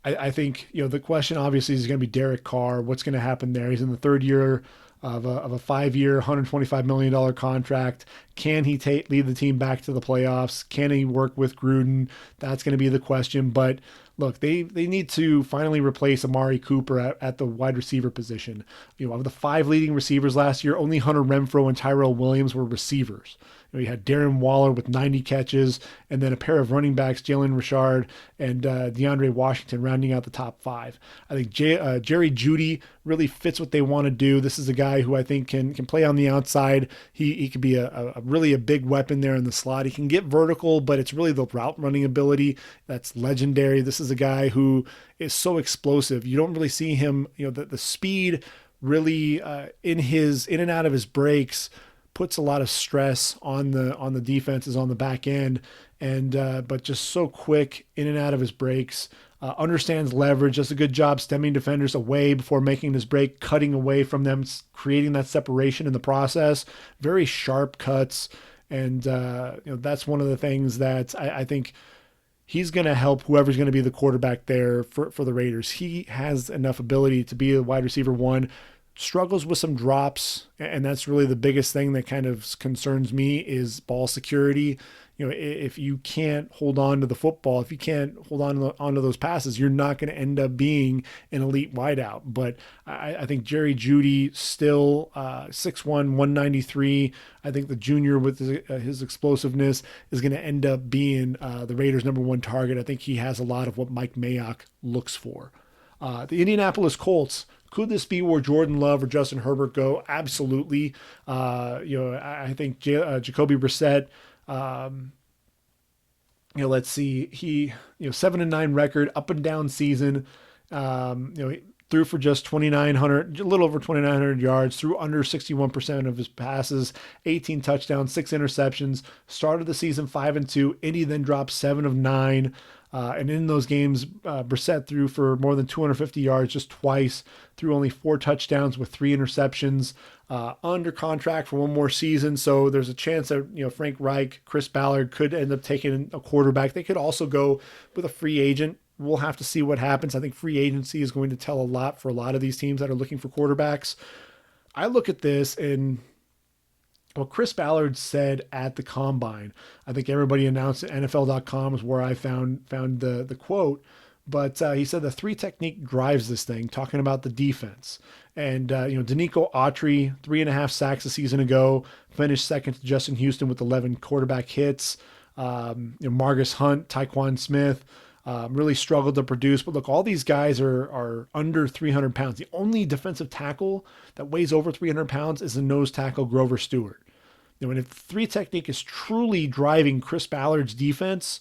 I think, the question obviously is going to be Derek Carr. What's going to happen there? He's in the 3rd year of a 5-year, $125 million contract. Can he lead the team back to the playoffs? Can he work with Gruden? That's going to be the question. But look, they need to finally replace Amari Cooper at the wide receiver position. Of the 5 leading receivers last year, only Hunter Renfrow and Tyrell Williams were receivers. You had Darren Waller with 90 catches, and then a pair of running backs, Jalen Richard and DeAndre Washington, rounding out the top five. I think Jerry Jeudy really fits what they want to do. This is a guy who I think can play on the outside. He could be a really a big weapon there in the slot. He can get vertical, but it's really the route running ability that's legendary. This is a guy who is so explosive. You don't really see him, the speed really in and out of his breaks puts a lot of stress on the defenses on the back end, and but just so quick in and out of his breaks. Understands leverage, does a good job stemming defenders away before making his break, cutting away from them, creating that separation in the process. Very sharp cuts, and that's one of the things that I think he's going to help whoever's going to be the quarterback there for the Raiders. He has enough ability to be a wide receiver one. Struggles with some drops, and that's really the biggest thing that kind of concerns me is ball security. If you can't hold on to the football, if you can't hold onto those passes, you're not going to end up being an elite wideout. But I think Jerry Jeudy still 6'1", 193. I think the junior with his explosiveness is going to end up being the Raiders' number one target. I think he has a lot of what Mike Mayock looks for. The Indianapolis Colts. Could this be where Jordan Love or Justin Herbert go? Absolutely. I think Jacoby Brissett. Let's see. He 7-9 record, up and down season. He threw for just 2,900, a little over 2,900 yards, threw under 61% of his passes, 18 touchdowns, 6 interceptions. Started the season 5-2. Indy then dropped 7 of 9. And in those games, Brissett threw for more than 250 yards just twice, threw only 4 touchdowns with 3 interceptions, under contract for one more season. So there's a chance that, Frank Reich, Chris Ballard could end up taking a quarterback. They could also go with a free agent. We'll have to see what happens. I think free agency is going to tell a lot for a lot of these teams that are looking for quarterbacks. I look at this and what Chris Ballard said at the Combine. I think everybody announced it. NFL.com is where I found the quote. But he said the 3 technique drives this thing, talking about the defense. And, Danico Autry, 3.5 sacks a season ago, finished second to Justin Houston with 11 quarterback hits. Margus Hunt, Tyquan Smith, really struggled to produce. But look, all these guys are under 300 pounds. The only defensive tackle that weighs over 300 pounds is the nose tackle Grover Stewart. And if 3 technique is truly driving Chris Ballard's defense,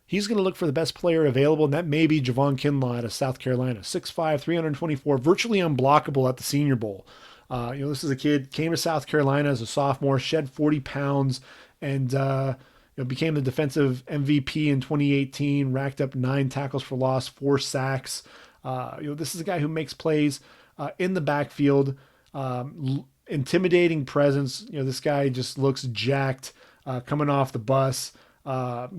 he's going to look for the best player available, and that may be Javon Kinlaw out of South Carolina. 6'5", 324, virtually unblockable at the Senior Bowl. This is a kid, came to South Carolina as a sophomore, shed 40 pounds, and became the defensive MVP in 2018, racked up 9 tackles for loss, 4 sacks. This is a guy who makes plays in the backfield, intimidating presence. This guy just looks jacked coming off the bus.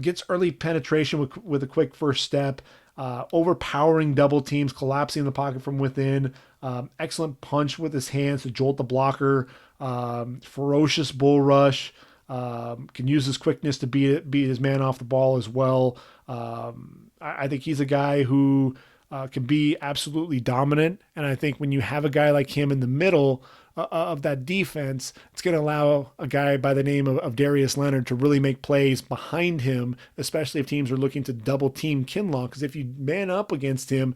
Gets early penetration with a quick first step, overpowering double teams, collapsing the pocket from within, excellent punch with his hands to jolt the blocker, ferocious bull rush, can use his quickness to beat his man off the ball as well. I think he's a guy who can be absolutely dominant, and I think when you have a guy like him in the middle of that defense, it's going to allow a guy by the name of Darius Leonard to really make plays behind him, especially if teams are looking to double team Kinlaw. Because if you man up against him,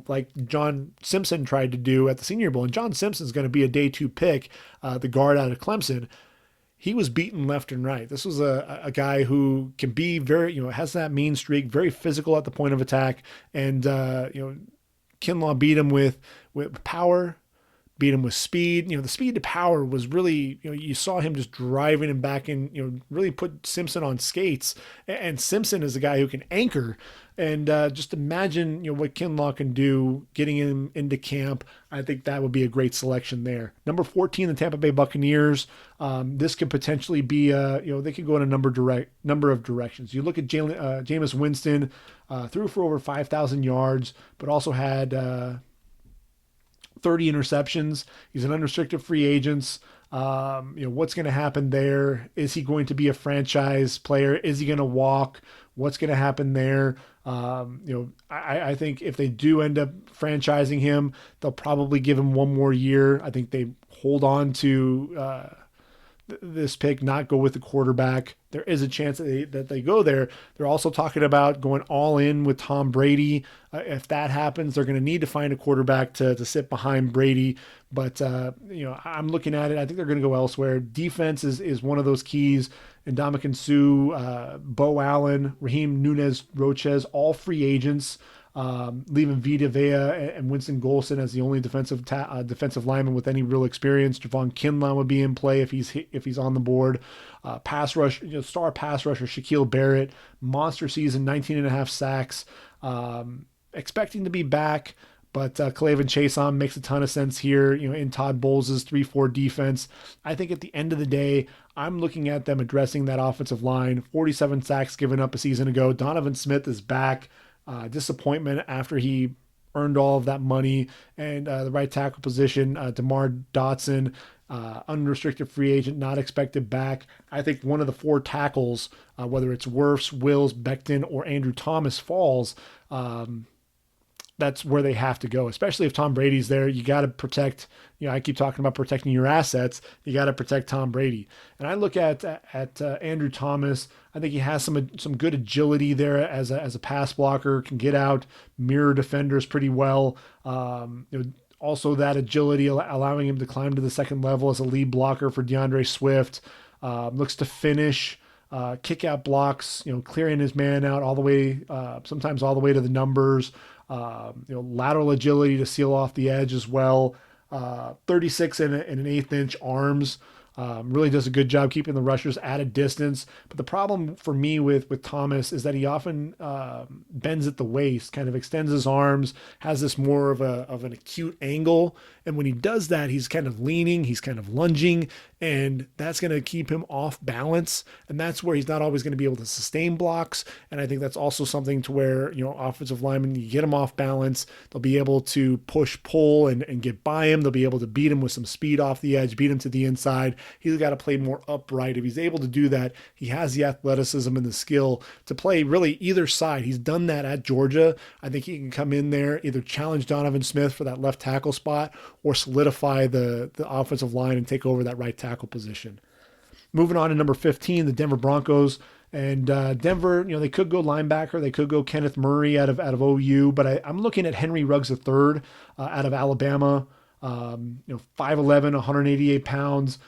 like John Simpson tried to do at the Senior Bowl, and John Simpson's going to be a day 2 pick, the guard out of Clemson. He was beaten left and right. This was a guy who can be very, has that mean streak, very physical at the point of attack, and Kinlaw beat him with power. Beat him with speed. The speed to power was really, you saw him just driving him back in, really put Simpson on skates. And Simpson is a guy who can anchor. And just imagine, what Kinlaw can do getting him into camp. I think that would be a great selection there. Number 14, the Tampa Bay Buccaneers. This could potentially be, they could go in a number of directions. You look at Jameis Winston, threw for over 5,000 yards, but also had 30 interceptions. He's an unrestricted free agent. What's going to happen there? Is he going to be a franchise player? Is he going to walk? What's going to happen there? I think if they do end up franchising him, they'll probably give him one more year. I think they hold on to this pick not go with the quarterback. There is a chance that they go there. They're also talking about going all in with Tom Brady. If that happens, they're going to need to find a quarterback to sit behind Brady. But I'm looking at it. I think they're going to go elsewhere. Defense is one of those keys. Ndamukong Suh, Bo Allen, Raheem Nunez, Roches, all free agents. Leaving Vita Vea and Winston Golson as the only defensive lineman with any real experience. Javon Kinlaw would be in play if he's on the board. Pass rush, star pass rusher Shaquille Barrett, monster season, 19 and a half sacks. Expecting to be back, but Clavin Chason makes a ton of sense here. In Todd Bowles' 3-4 defense, I think at the end of the day, I'm looking at them addressing that offensive line. 47 sacks given up a season ago. Donovan Smith is back. Disappointment after he earned all of that money. And the right tackle position, DeMar Dotson, unrestricted free agent, not expected back. I think one of the 4 tackles, whether it's Wirfs, Wills, Becton, or Andrew Thomas falls, that's where they have to go, especially if Tom Brady's there. You got to protect, I keep talking about protecting your assets. You got to protect Tom Brady. And I look at Andrew Thomas. I think he has some good agility there as a pass blocker, can get out, mirror defenders pretty well. Also that agility allowing him to climb to the second level as a lead blocker for DeAndre Swift. Looks to finish, kick out blocks, clearing his man out all the way, sometimes all the way to the numbers. Lateral agility to seal off the edge as well. 36 and an eighth inch arms. Really does a good job keeping the rushers at a distance. But the problem for me with Thomas is that he often bends at the waist, kind of extends his arms, has this more of an acute angle. And when he does that, he's kind of leaning, he's kind of lunging, and that's going to keep him off balance. And that's where he's not always going to be able to sustain blocks. And I think that's also something to where, offensive linemen, you get them off balance, they'll be able to push, pull, and get by him. They'll be able to beat him with some speed off the edge, beat him to the inside. He's got to play more upright. If he's able to do that, he has the athleticism and the skill to play really either side. He's done that at Georgia. I think he can come in there, either challenge Donovan Smith for that left tackle spot or solidify the offensive line and take over that right tackle position. Moving on to number 15, the Denver Broncos. And Denver, they could go linebacker. They could go Kenneth Murray out of OU. But I'm looking at Henry Ruggs III out of Alabama. 5'11", 188 pounds.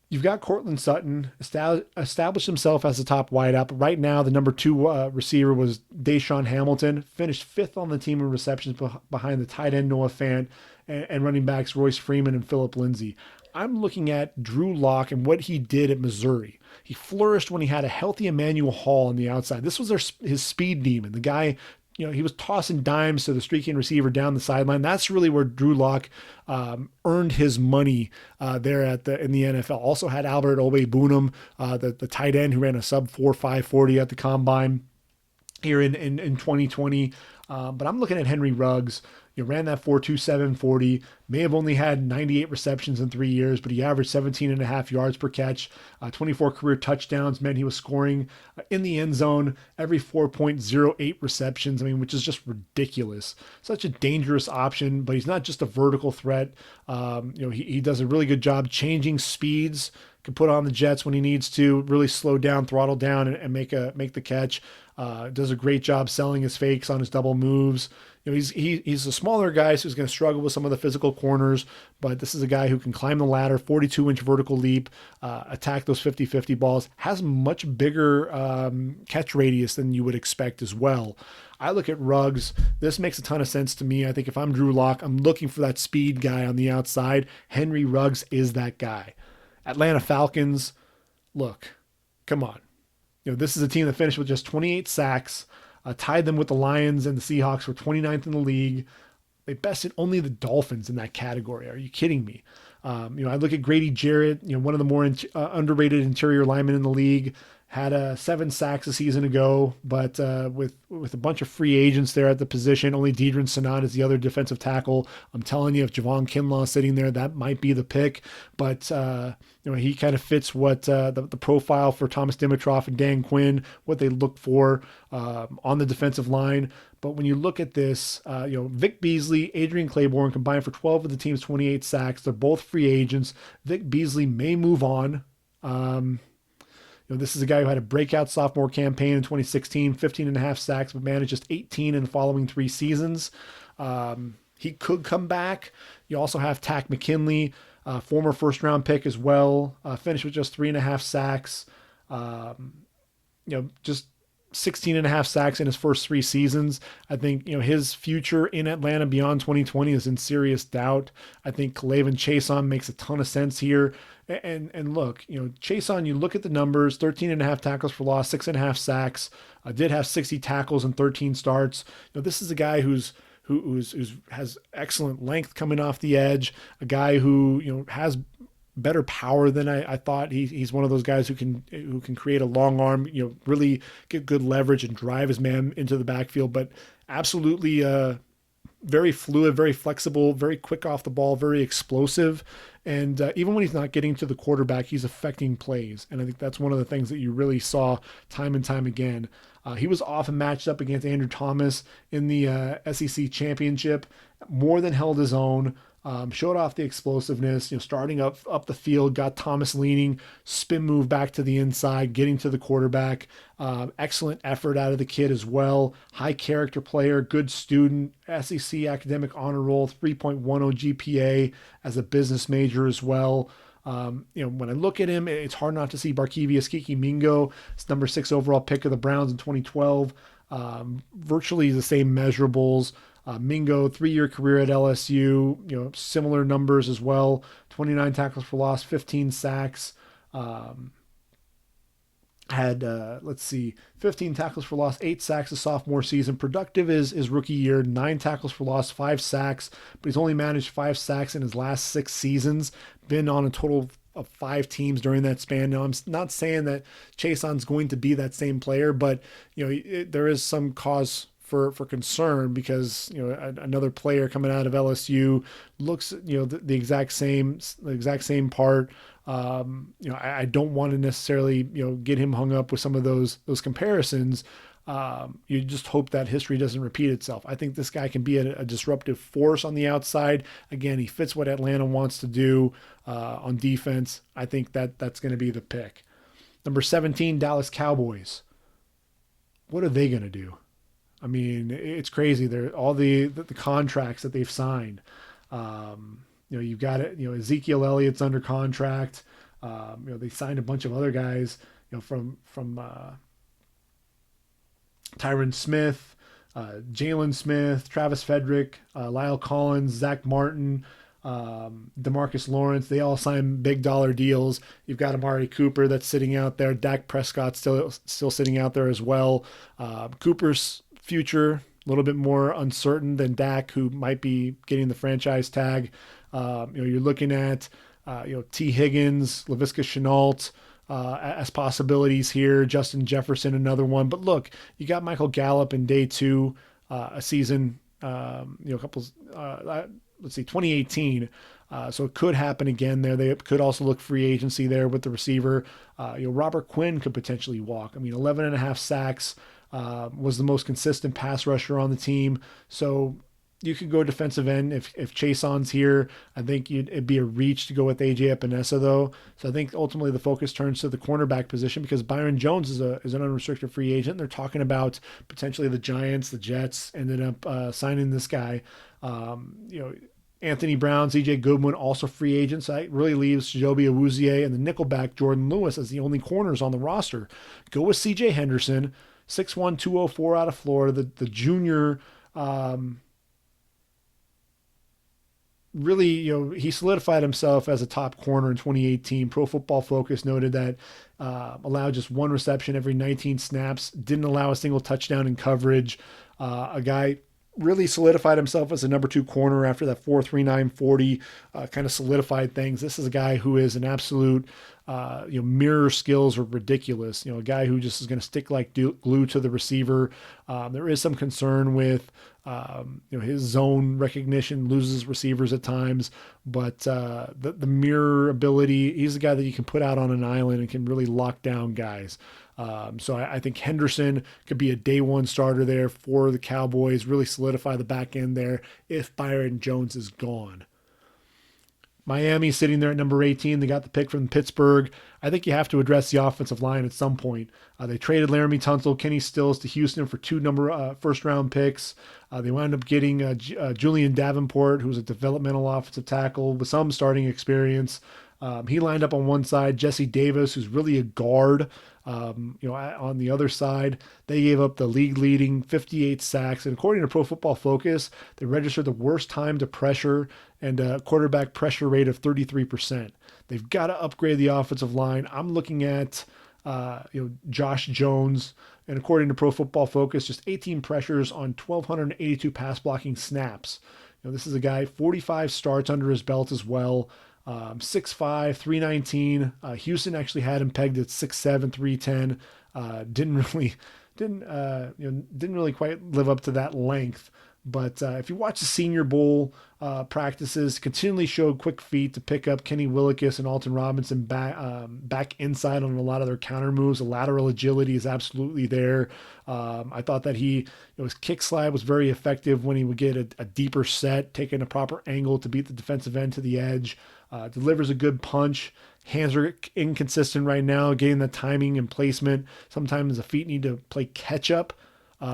You've got Cortland Sutton established himself as the top wideout, but right now the number 2 receiver was Deshaun Hamilton, finished 5th on the team in receptions behind the tight end Noah Fant and running backs Royce Freeman and Phillip Lindsay. I'm looking at Drew Lock and what he did at Missouri. He flourished when he had a healthy Emmanuel Hall on the outside. This was his speed demon. The guy, he was tossing dimes to the streaking receiver down the sideline. That's really where Drew Lock earned his money there in the NFL. Also had Albert Obe-Bunam, the tight end who ran a sub 4.5 40 at the combine here in 2020. But I'm looking at Henry Ruggs. Ran that 4.27 40, may have only had 98 receptions in 3 years, but he averaged 17 and a half yards per catch. 24 career touchdowns meant he was scoring in the end zone every 4.08 receptions. Which is just ridiculous. Such a dangerous option, but he's not just a vertical threat. He does a really good job changing speeds, can put on the jets when he needs to, really slow down, throttle down, and make the catch. Does a great job selling his fakes on his double moves. He's a smaller guy, so he's going to struggle with some of the physical corners, but this is a guy who can climb the ladder, 42-inch vertical leap, attack those 50-50 balls, has much bigger catch radius than you would expect as well. I look at Ruggs. This makes a ton of sense to me. I think if I'm Drew Lock, I'm looking for that speed guy on the outside. Henry Ruggs is that guy. Atlanta Falcons, look, come on. This is a team that finished with just 28 sacks, tied them with the Lions and the Seahawks for 29th in the league. They bested only the Dolphins in that category. Are you kidding me? I look at Grady Jarrett, one of the more underrated interior linemen in the league, had 7 sacks a season ago, but with a bunch of free agents there at the position, only Deidrin Sanat is the other defensive tackle. I'm telling you, if Javon Kinlaw is sitting there, that might be the pick. But he kind of fits what the profile for Thomas Dimitroff and Dan Quinn, what they look for on the defensive line. But when you look at this, Vic Beasley, Adrian Claiborne combined for 12 of the team's 28 sacks. They're both free agents. Vic Beasley may move on. This is a guy who had a breakout sophomore campaign in 2016, 15 and a half sacks, but managed just 18 in the following 3 seasons. He could come back. You also have Tack McKinley, former first-round pick as well, finished with just 3.5 sacks. Just 16 and a half sacks in his first 3 seasons. I think, his future in Atlanta beyond 2020 is in serious doubt. I think K'Lavon Chaisson makes a ton of sense here. And look, Chaisson, you look at the numbers, 13 and a half tackles for loss, 6.5 sacks, did have 60 tackles and 13 starts. This is a guy who has excellent length coming off the edge, a guy who, has better power than I thought. He's one of those guys who can create a long arm, really get good leverage and drive his man into the backfield, but absolutely very fluid, very flexible, very quick off the ball, very explosive. And even when he's not getting to the quarterback, he's affecting plays. And I think that's one of the things that you really saw time and time again. He was often matched up against Andrew Thomas in the SEC championship, more than held his own. Showed off the explosiveness, starting up the field, got Thomas leaning, spin move back to the inside, getting to the quarterback. Excellent effort out of the kid as well. High character player, good student, SEC academic honor roll, 3.10 GPA as a business major as well. When I look at him, it's hard not to see Barkevious Kiki Mingo, number 6 overall pick of the Browns in 2012. Virtually the same measurables. Mingo, 3-year career at LSU, similar numbers as well. 29 tackles for loss, 15 sacks. Had 15 tackles for loss, 8 sacks a sophomore season. Productive is rookie year, 9 tackles for loss, 5 sacks, but he's only managed 5 sacks in his last 6 seasons. Been on a total of 5 teams during that span. Now, I'm not saying that Chaisson's going to be that same player, but there is some cause for concern because another player coming out of LSU looks the exact same part. I don't want to necessarily get him hung up with some of those comparisons. You just hope that history doesn't repeat itself. I think this guy can be a disruptive force on the outside. Again, he fits what Atlanta wants to do on defense. I think that's going to be the pick. Number 17, Dallas Cowboys. What are they going to do? I mean, it's crazy. They're all the contracts that they've signed. You've got it. Ezekiel Elliott's under contract. They signed a bunch of other guys. From Tyron Smith, Jalen Smith, Travis Frederick, Lyle Collins, Zach Martin, DeMarcus Lawrence. They all signed big dollar deals. You've got Amari Cooper that's sitting out there. Dak Prescott still sitting out there as well. Cooper's future a little bit more uncertain than Dak, who might be getting the franchise tag. You're looking at T. Higgins, Laviska Shenault as possibilities here. Justin Jefferson, another one. But look, you got Michael Gallup in day 2, a season. 2018. So it could happen again there. They could also look free agency there with the receiver. Robert Quinn could potentially walk. 11 and a half sacks. Was the most consistent pass rusher on the team. So you could go defensive end if Chaisson's here. I think it'd be a reach to go with AJ Epinesa though. So I think ultimately the focus turns to the cornerback position because Byron Jones is an unrestricted free agent. They're talking about potentially the Giants, the Jets ended up signing this guy. Anthony Brown, CJ Goodwin, also free agents. So that really leaves Joby Awuzie and the nickelback Jordan Lewis as the only corners on the roster. Go with CJ Henderson, 6'1", 204 out of Florida, the junior. Really, he solidified himself as a top corner in 2018. Pro Football Focus noted that allowed just 1 reception every 19 snaps, didn't allow a single touchdown in coverage. A guy really solidified himself as a number two corner after that 4.39 40, kind of solidified things. This is a guy who is an absolute, mirror skills are ridiculous. A guy who just is going to stick like glue to the receiver. There is some concern with, his zone recognition, loses receivers at times, but the mirror ability, he's a guy that you can put out on an island and can really lock down guys. So I think Henderson could be a day one starter there for the Cowboys, really solidify the back end there if Byron Jones is gone. Miami sitting there at number 18. They got the pick from Pittsburgh. I think you have to address the offensive line at some point. They traded Laramie Tunsil, Kenny Stills to Houston for two first round picks. They wound up getting Julian Davenport, who's a developmental offensive tackle with some starting experience. He lined up on one side. Jesse Davis, who's really a guard, on the other side. They gave up the league-leading 58 sacks. And according to Pro Football Focus, they registered the worst time to pressure and a quarterback pressure rate of 33%. They've got to upgrade the offensive line. I'm looking at, Josh Jones. And according to Pro Football Focus, just 18 pressures on 1,282 pass blocking snaps. This is a guy, 45 starts under his belt as well. 6'5", 319. Houston actually had him pegged at 6'7", 310. Didn't really quite live up to that length. But if you watch the Senior Bowl practices, continually showed quick feet to pick up Kenny Willekes and Alton Robinson back inside on a lot of their counter moves. The lateral agility is absolutely there. I thought that his kick slide was very effective when he would get a deeper set, taking a proper angle to beat the defensive end to the edge. Delivers a good punch. Hands are inconsistent right now, getting the timing and placement. Sometimes the feet need to play catch up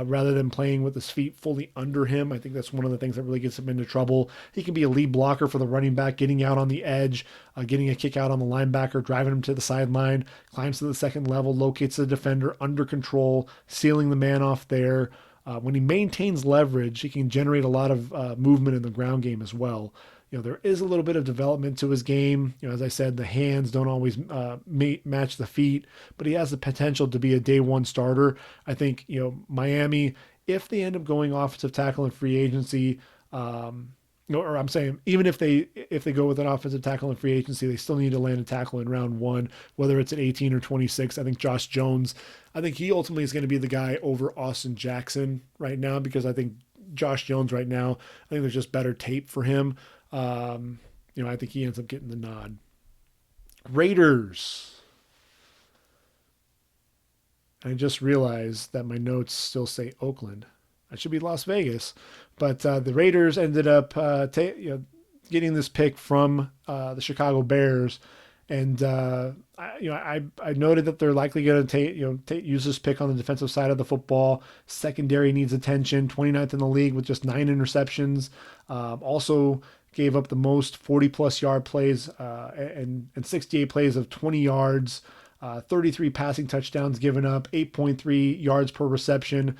rather than playing with his feet fully under him. I think that's one of the things that really gets him into trouble. He can be a lead blocker for the running back, getting out on the edge, getting a kick out on the linebacker, driving him to the sideline, climbs to the second level, locates the defender under control, sealing the man off there. When he maintains leverage, he can generate a lot of movement in the ground game as well. There is a little bit of development to his game. As I said, the hands don't always match the feet, but he has the potential to be a day one starter. I think, Miami, if they end up going offensive tackle in free agency, or I'm saying even if they go with an offensive tackle in free agency, they still need to land a tackle in round one, whether it's at 18 or 26. I think Josh Jones, he ultimately is going to be the guy over Austin Jackson right now, because I think Josh Jones right now, I think there's just better tape for him. I think he ends up getting the nod. Raiders. I just realized that my notes still say Oakland. I should be Las Vegas, but the Raiders ended up getting this pick from the Chicago Bears, and I noted that they're likely going to use this pick on the defensive side of the football. Secondary needs attention. 29th in the league with just 9 interceptions. Also gave up the most 40-plus yard plays and 68 plays of 20 yards, 33 passing touchdowns given up, 8.3 yards per reception,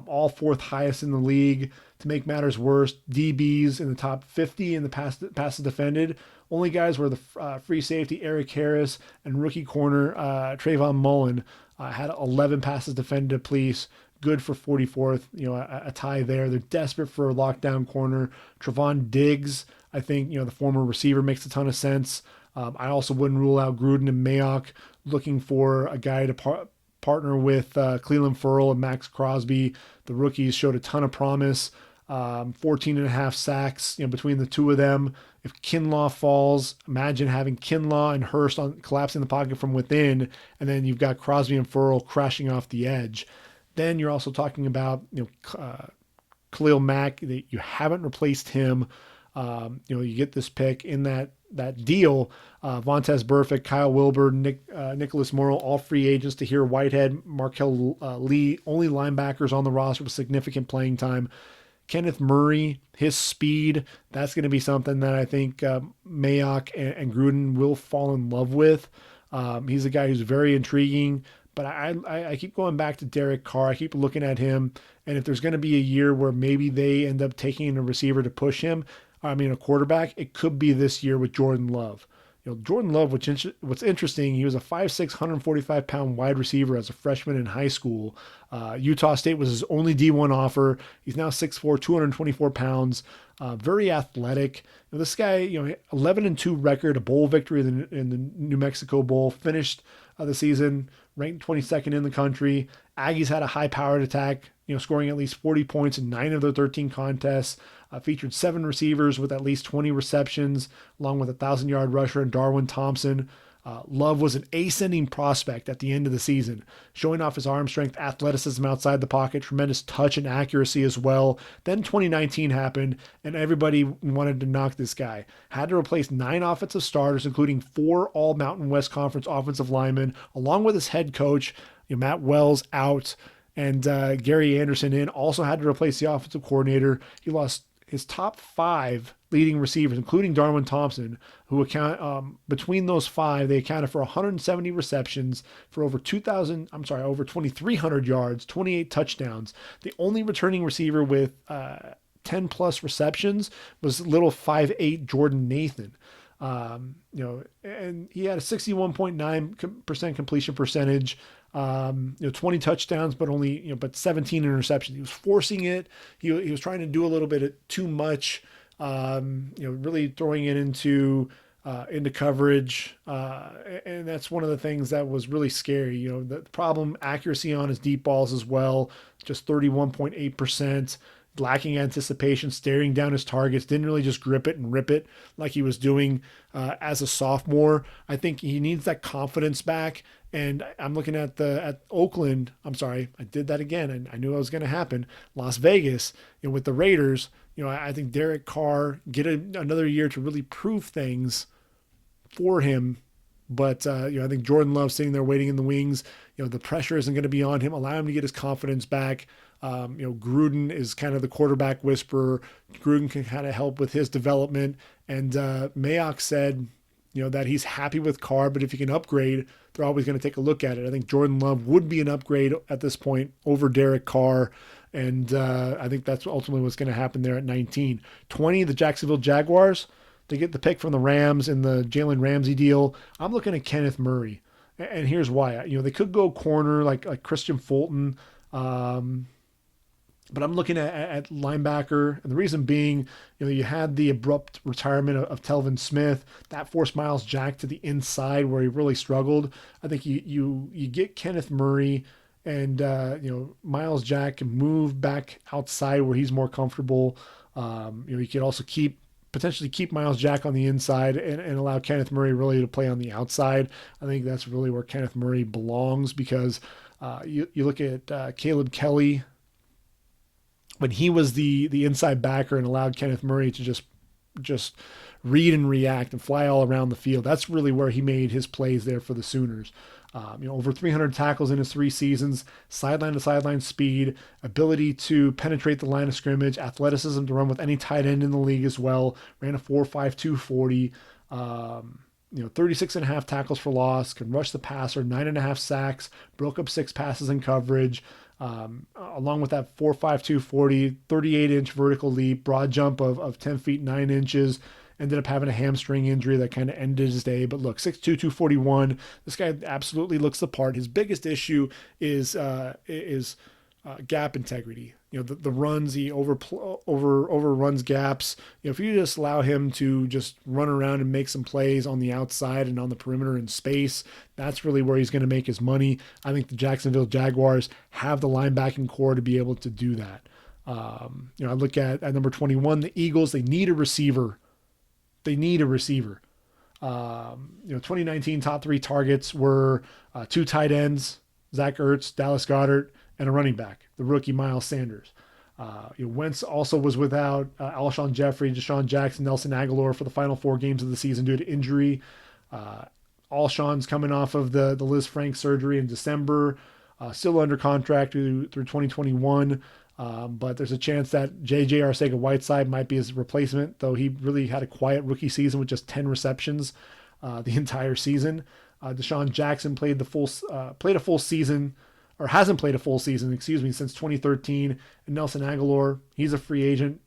all fourth highest in the league. To make matters worse, DBs in the top 50 in the passes defended. Only guys were the free safety Eric Harris and rookie corner Trayvon Mullen had 11 passes defended apiece. Good for 44th, a tie there. They're desperate for a lockdown corner. Trevon Diggs, I think, the former receiver, makes a ton of sense. I also wouldn't rule out Gruden and Mayock, looking for a guy to partner with Cleveland Ferrell and Max Crosby. The rookies showed a ton of promise. 14 and a half sacks, between the two of them. If Kinlaw falls, imagine having Kinlaw and Hurst collapsing the pocket from within, and then you've got Crosby and Ferrell crashing off the edge. Then you're also talking about, Khalil Mack, that you haven't replaced him. You get this pick in that deal. Vontaze Burfict, Kyle Wilbur, Nicholas Morrow, all free agents. To hear Whitehead, Markel Lee, only linebackers on the roster with significant playing time. Kenneth Murray, his speed, that's going to be something that I think Mayock and Gruden will fall in love with. He's a guy who's very intriguing. But I keep going back to Derek Carr. I keep looking at him. And if there's going to be a year where maybe they end up taking a receiver to push him, a quarterback, it could be this year with Jordan Love. Jordan Love, what's interesting, he was a 5'6", 145-pound wide receiver as a freshman in high school. Utah State was his only D1 offer. He's now 6'4", 224 pounds, very athletic. This guy, 11-2 record, a bowl victory in the New Mexico Bowl, finished the season ranked 22nd in the country. Aggies had a high-powered attack, scoring at least 40 points in 9 of their 13 contests. Featured 7 receivers with at least 20 receptions, along with a 1,000-yard rusher and Darwin Thompson. Love was an ascending prospect at the end of the season, showing off his arm strength, athleticism outside the pocket, tremendous touch and accuracy as well. Then 2019 happened, and everybody wanted to knock this guy. Had to replace 9 offensive starters, including 4 All-Mountain West Conference offensive linemen, along with his head coach, Matt Wells, out, and Gary Anderson in. Also had to replace the offensive coordinator. He lost his top 5 leading receivers, including Darwin Thompson, who between those 5, they accounted for 170 receptions for over 2,300 yards, 28 touchdowns. The only returning receiver with 10 plus receptions was little 5'8" Jordan Nathan. And he had a 61.9% completion percentage, 20 touchdowns, but only, but 17 interceptions. He was forcing it. He was trying to do a little bit of too much, really throwing it into coverage. And that's one of the things that was really scary. The problem, accuracy on his deep balls as well, just 31.8%. Lacking anticipation, staring down his targets, didn't really just grip it and rip it like he was doing as a sophomore. I think he needs that confidence back. And I'm looking at Oakland. I'm sorry, I did that again, and I knew it was going to happen. Las Vegas, with the Raiders. I think Derek Carr get another year to really prove things for him. But I think Jordan Love sitting there waiting in the wings. The pressure isn't going to be on him. Allow him to get his confidence back. Gruden is kind of the quarterback whisperer. Gruden can kind of help with his development. And Mayock said, that he's happy with Carr, but if he can upgrade, they're always going to take a look at it. I think Jordan Love would be an upgrade at this point over Derek Carr. And I think that's ultimately what's going to happen there at 19. 20, the Jacksonville Jaguars. They get the pick from the Rams in the Jalen Ramsey deal. I'm looking at Kenneth Murray. And here's why. They could go corner like Christian Fulton. But I'm looking at linebacker, and the reason being, you had the abrupt retirement of Telvin Smith. That forced Myles Jack to the inside where he really struggled. I think you get Kenneth Murray, and Myles Jack can move back outside where he's more comfortable. You could also potentially keep Myles Jack on the inside and allow Kenneth Murray really to play on the outside. I think that's really where Kenneth Murray belongs because you look at Caleb Kelly. When he was the inside backer and allowed Kenneth Murray to just read and react and fly all around the field, that's really where he made his plays there for the Sooners. Over 300 tackles in his 3 seasons, sideline to sideline speed, ability to penetrate the line of scrimmage, athleticism to run with any tight end in the league as well. Ran a 4.52 40. 36.5 tackles for loss, can rush the passer, 9.5 sacks, broke up 6 passes in coverage. Along with that 4.52 40, 38-inch vertical leap, broad jump of 10 feet 9 inches. Ended up having a hamstring injury that kind of ended his day. But look, 6'2", 241. This guy absolutely looks the part. His biggest issue is gap integrity. The runs, he overruns gaps. If you just allow him to just run around and make some plays on the outside and on the perimeter in space, that's really where he's going to make his money. I think the Jacksonville Jaguars have the linebacking core to be able to do that. I look at number 21, the Eagles. They need a receiver. 2019 top 3 targets were 2 tight ends, Zach Ertz, Dallas Goedert, and a running back, the rookie Miles Sanders. Wentz also was without Alshon Jeffrey, Deshaun Jackson, Nelson Aguilar for the final 4 games of the season due to injury. Alshon's coming off of the Liz Frank surgery in December, still under contract through 2021. But there's a chance that J.J. Arcega-Whiteside might be his replacement, though he really had a quiet rookie season with just 10 receptions the entire season. Deshaun Jackson played a full season, or hasn't played a full season, since 2013. And Nelson Aguilar, he's a free agent,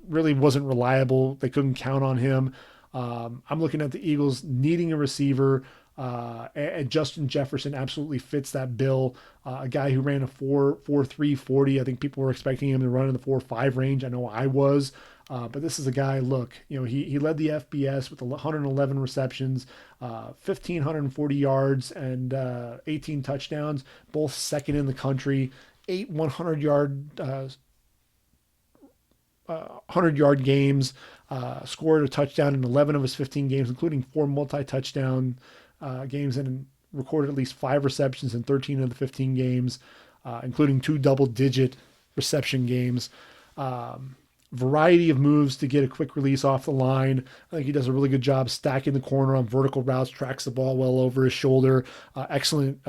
really wasn't reliable. They couldn't count on him. I'm looking at the Eagles needing a receiver. And Justin Jefferson absolutely fits that bill. A guy who ran a 4.43 40. I think people were expecting him to run in the 4.5 range. I know I was. But this is a guy, look, he led the FBS with 111 receptions, 1,540 yards, and 18 touchdowns, both second in the country, 8 100-yard games, scored a touchdown in 11 of his 15 games, including 4 multi-touchdown games, and recorded at least 5 receptions in 13 of the 15 games, including 2 double-digit reception games. Variety of moves to get a quick release off the line. I think he does a really good job stacking the corner on vertical routes, tracks the ball well over his shoulder. Excellent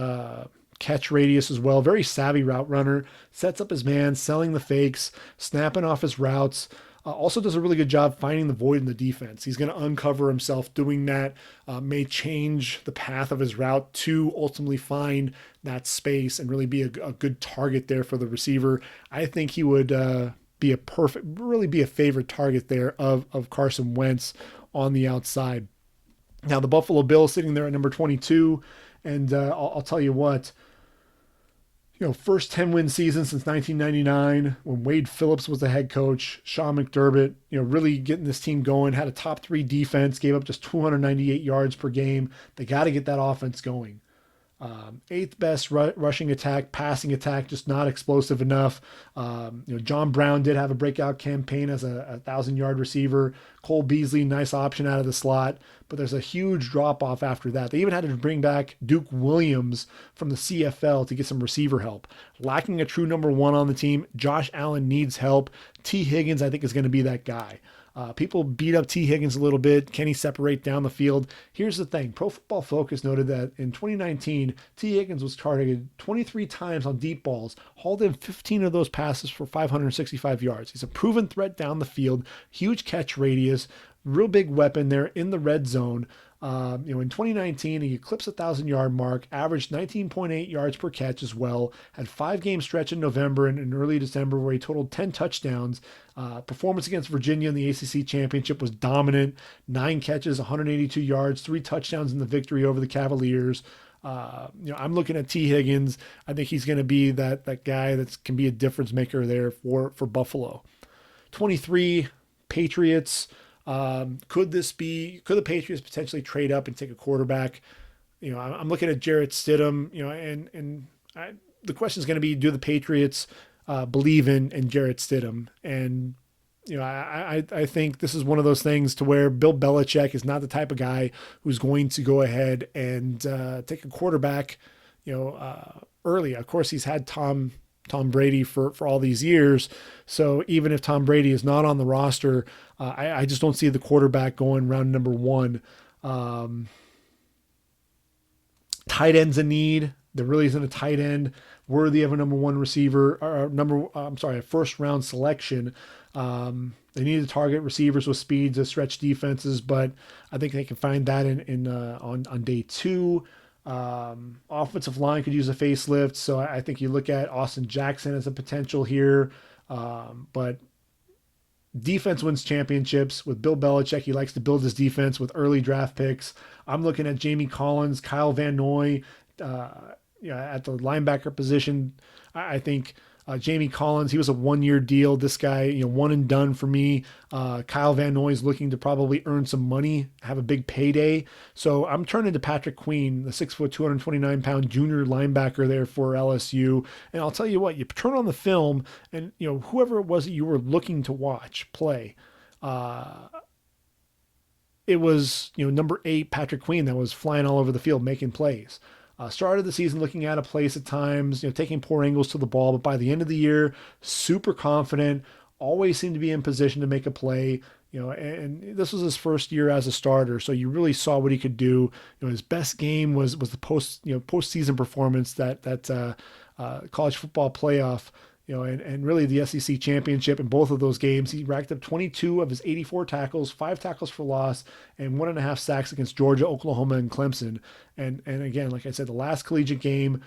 catch radius as well. Very savvy route runner. Sets up his man, selling the fakes, snapping off his routes. Also does a really good job finding the void in the defense. He's going to uncover himself doing that. May change the path of his route to ultimately find that space and really be a good target there for the receiver. I think he would be a favorite target there of Carson Wentz on the outside. Now the Buffalo Bills sitting there at number 22, and I'll tell you what, first 10-win season since 1999 when Wade Phillips was the head coach. Sean McDermott, really getting this team going, had a top 3 defense, gave up just 298 yards per game. They got to get that offense going. 8th best rushing attack, passing attack, just not explosive enough. John Brown did have a breakout campaign as a 1,000-yard receiver. Cole Beasley, nice option out of the slot, but there's a huge drop off after that. They even had to bring back Duke Williams from the CFL to get some receiver help. Lacking a true number 1 on the team, Josh Allen needs help. T. Higgins, I think, is going to be that guy. People beat up T. Higgins a little bit. Can he separate down the field? Here's the thing. Pro Football Focus noted that in 2019, T. Higgins was targeted 23 times on deep balls, hauled in 15 of those passes for 565 yards. He's a proven threat down the field, huge catch radius, real big weapon there in the red zone. In 2019, he eclipsed the 1,000-yard mark, averaged 19.8 yards per catch as well, had 5-game stretch in November and in early December where he totaled 10 touchdowns. Performance against Virginia in the ACC Championship was dominant. 9 catches, 182 yards, 3 touchdowns in the victory over the Cavaliers. I'm looking at T. Higgins. I think he's going to be that guy that can be a difference maker there for Buffalo. 23, Patriots. Could the Patriots potentially trade up and take a quarterback? I'm looking at Jarrett Stidham, the question is going to be, do the Patriots believe in Jarrett Stidham? And, I think this is one of those things to where Bill Belichick is not the type of guy who's going to go ahead and take a quarterback, early. Of course, he's had Tom Brady for all these years. So even if Tom Brady is not on the roster, I just don't see the quarterback going round number 1. Tight end's a need. There really isn't a tight end worthy of a number 1 receiver or a first round selection. They need to target receivers with speed to stretch defenses, but I think they can find that on day 2. Offensive line could use a facelift, so I think you look at Austin Jackson as a potential here. But defense wins championships with Bill Belichick. He likes to build his defense with early draft picks. I'm looking at Jamie Collins, Kyle Van Noy, at the linebacker position. I think Jamie Collins, he was a 1-year deal. This guy, one and done for me. Kyle Van Noy is looking to probably earn some money, have a big payday. So I'm turning to Patrick Queen, the 6', 229-pound junior linebacker there for LSU. And I'll tell you what, you turn on the film and, whoever it was that you were looking to watch play, it was, number 8, Patrick Queen, that was flying all over the field, making plays. Started the season looking out of place at times, taking poor angles to the ball, but by the end of the year, super confident, always seemed to be in position to make a play, and this was his first year as a starter, so you really saw what he could do. His best game was the postseason performance, that college football playoff, and really the SEC championship. In both of those games, he racked up 22 of his 84 tackles, 5 tackles for loss, and 1.5 sacks against Georgia, Oklahoma, and Clemson. And again, like I said, the last collegiate game,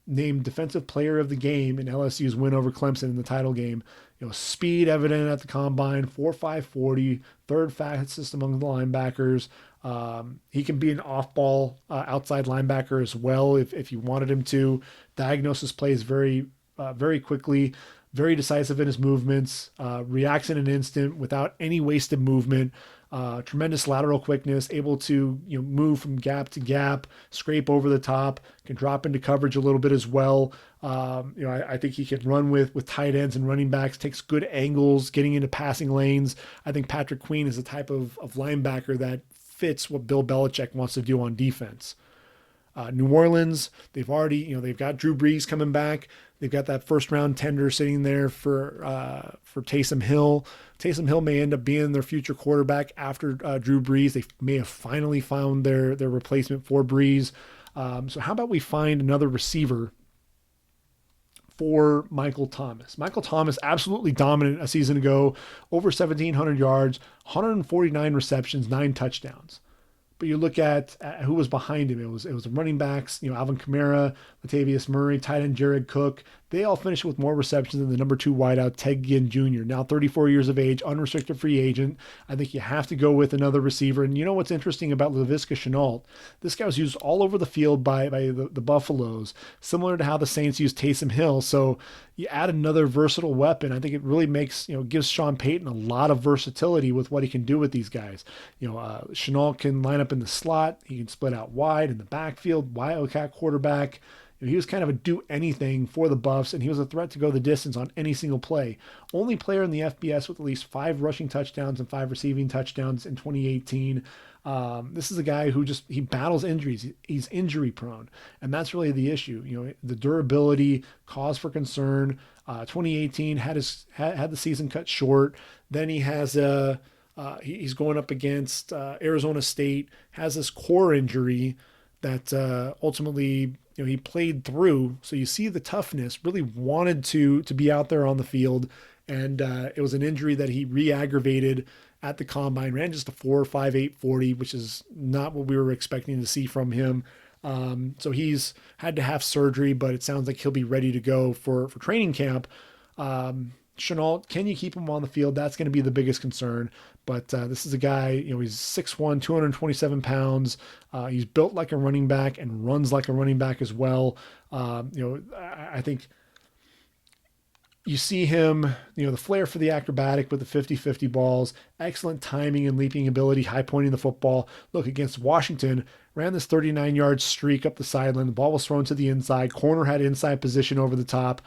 named defensive player of the game in LSU's win over Clemson in the title game. Speed evident at the combine, 4.5 40, third fastest among the linebackers. He can be an off-ball outside linebacker as well if you wanted him to. Diagnoses plays very quickly, very decisive in his movements, reacts in an instant without any wasted movement. Tremendous lateral quickness, able to move from gap to gap, scrape over the top, can drop into coverage a little bit as well. I think he can run with tight ends and running backs, takes good angles, getting into passing lanes. I think Patrick Queen is the type of linebacker that fits what Bill Belichick wants to do on defense. New Orleans, they've got Drew Brees coming back. They've got that first round tender sitting there for Taysom Hill. Taysom Hill may end up being their future quarterback after Drew Brees. They may have finally found their replacement for Brees. So how about we find another receiver for Michael Thomas? Michael Thomas, absolutely dominant a season ago, over 1,700 yards, 149 receptions, 9 touchdowns. But you look at who was behind him. It was the running backs, Alvin Kamara, Latavius Murray, tight end Jared Cook. They all finished with more receptions than the number 2 wideout, Ted Ginn Jr., now 34 years of age, unrestricted free agent. I think you have to go with another receiver. And you know what's interesting about Laviska Shenault? This guy was used all over the field by the Buffaloes, similar to how the Saints used Taysom Hill. So you add another versatile weapon. I think it really gives Sean Payton a lot of versatility with what he can do with these guys. Shenault can line up in the slot. He can split out wide in the backfield, wildcat quarterback. He was kind of a do anything for the Buffs, and he was a threat to go the distance on any single play. Only player in the FBS with at least 5 rushing touchdowns and 5 receiving touchdowns in 2018. This is a guy who he battles injuries. He's injury prone, and that's really the issue. The durability, cause for concern. 2018 had the season cut short. Then he has he's going up against Arizona State, has this core injury that ultimately he played through. So you see the toughness, really wanted to be out there on the field. And it was an injury that he re-aggravated at the combine, ran just a 4.58 40, which is not what we were expecting to see from him. So he's had to have surgery, but it sounds like he'll be ready to go for training camp. Shenault, can you keep him on the field? That's going to be the biggest concern. But this is a guy, he's 6'1", 227 pounds. He's built like a running back and runs like a running back as well. I think you see him, the flair for the acrobatic with the 50-50 balls, excellent timing and leaping ability, high pointing the football. Look, against Washington, ran this 39-yard streak up the sideline. The ball was thrown to the inside. Corner had inside position over the top.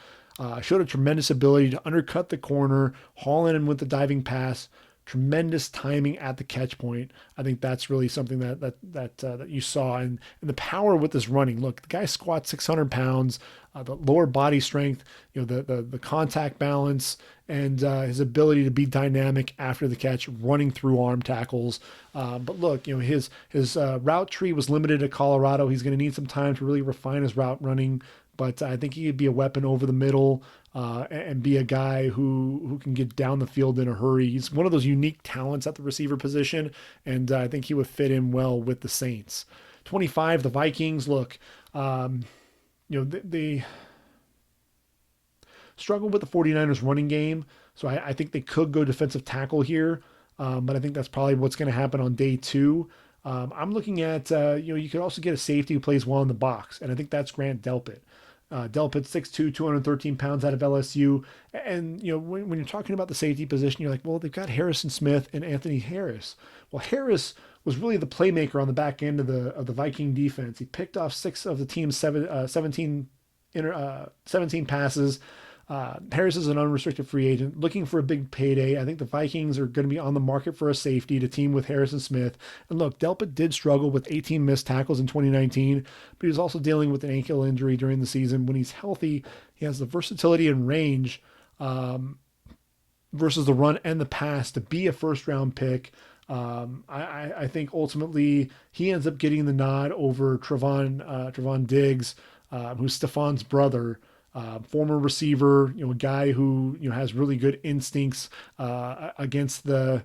Showed a tremendous ability to undercut the corner, haul in with the diving pass. Tremendous timing at the catch point. I think that's really something that you saw, and the power with this running. Look, the guy squats 600 pounds, the lower body strength, the contact balance, and his ability to be dynamic after the catch, running through arm tackles. But look, his route tree was limited at Colorado. He's going to need some time to really refine his route running. But I think he could be a weapon over the middle and be a guy who can get down the field in a hurry. He's one of those unique talents at the receiver position, and I think he would fit in well with the Saints. 25, the Vikings. Look, they struggled with the 49ers running game, so I think they could go defensive tackle here, but I think that's probably what's going to happen on day 2. I'm looking at, you could also get a safety who plays well in the box, and I think that's Grant Delpit. Delpit, 6'2", 213 pounds out of LSU. And, when you're talking about the safety position, you're like, well, they've got Harrison Smith and Anthony Harris. Well, Harris was really the playmaker on the back end of the Viking defense. He picked off 6 of the team's 17 passes. Harris is an unrestricted free agent looking for a big payday. I think the Vikings are going to be on the market for a safety to team with Harrison Smith. And look, Delpit did struggle with 18 missed tackles in 2019, but he was also dealing with an ankle injury during the season. When he's healthy, he has the versatility and range versus the run and the pass to be a first-round pick. I think ultimately he ends up getting the nod over Trevon Diggs, who's Stefan's brother. Former receiver, a guy who has really good instincts against the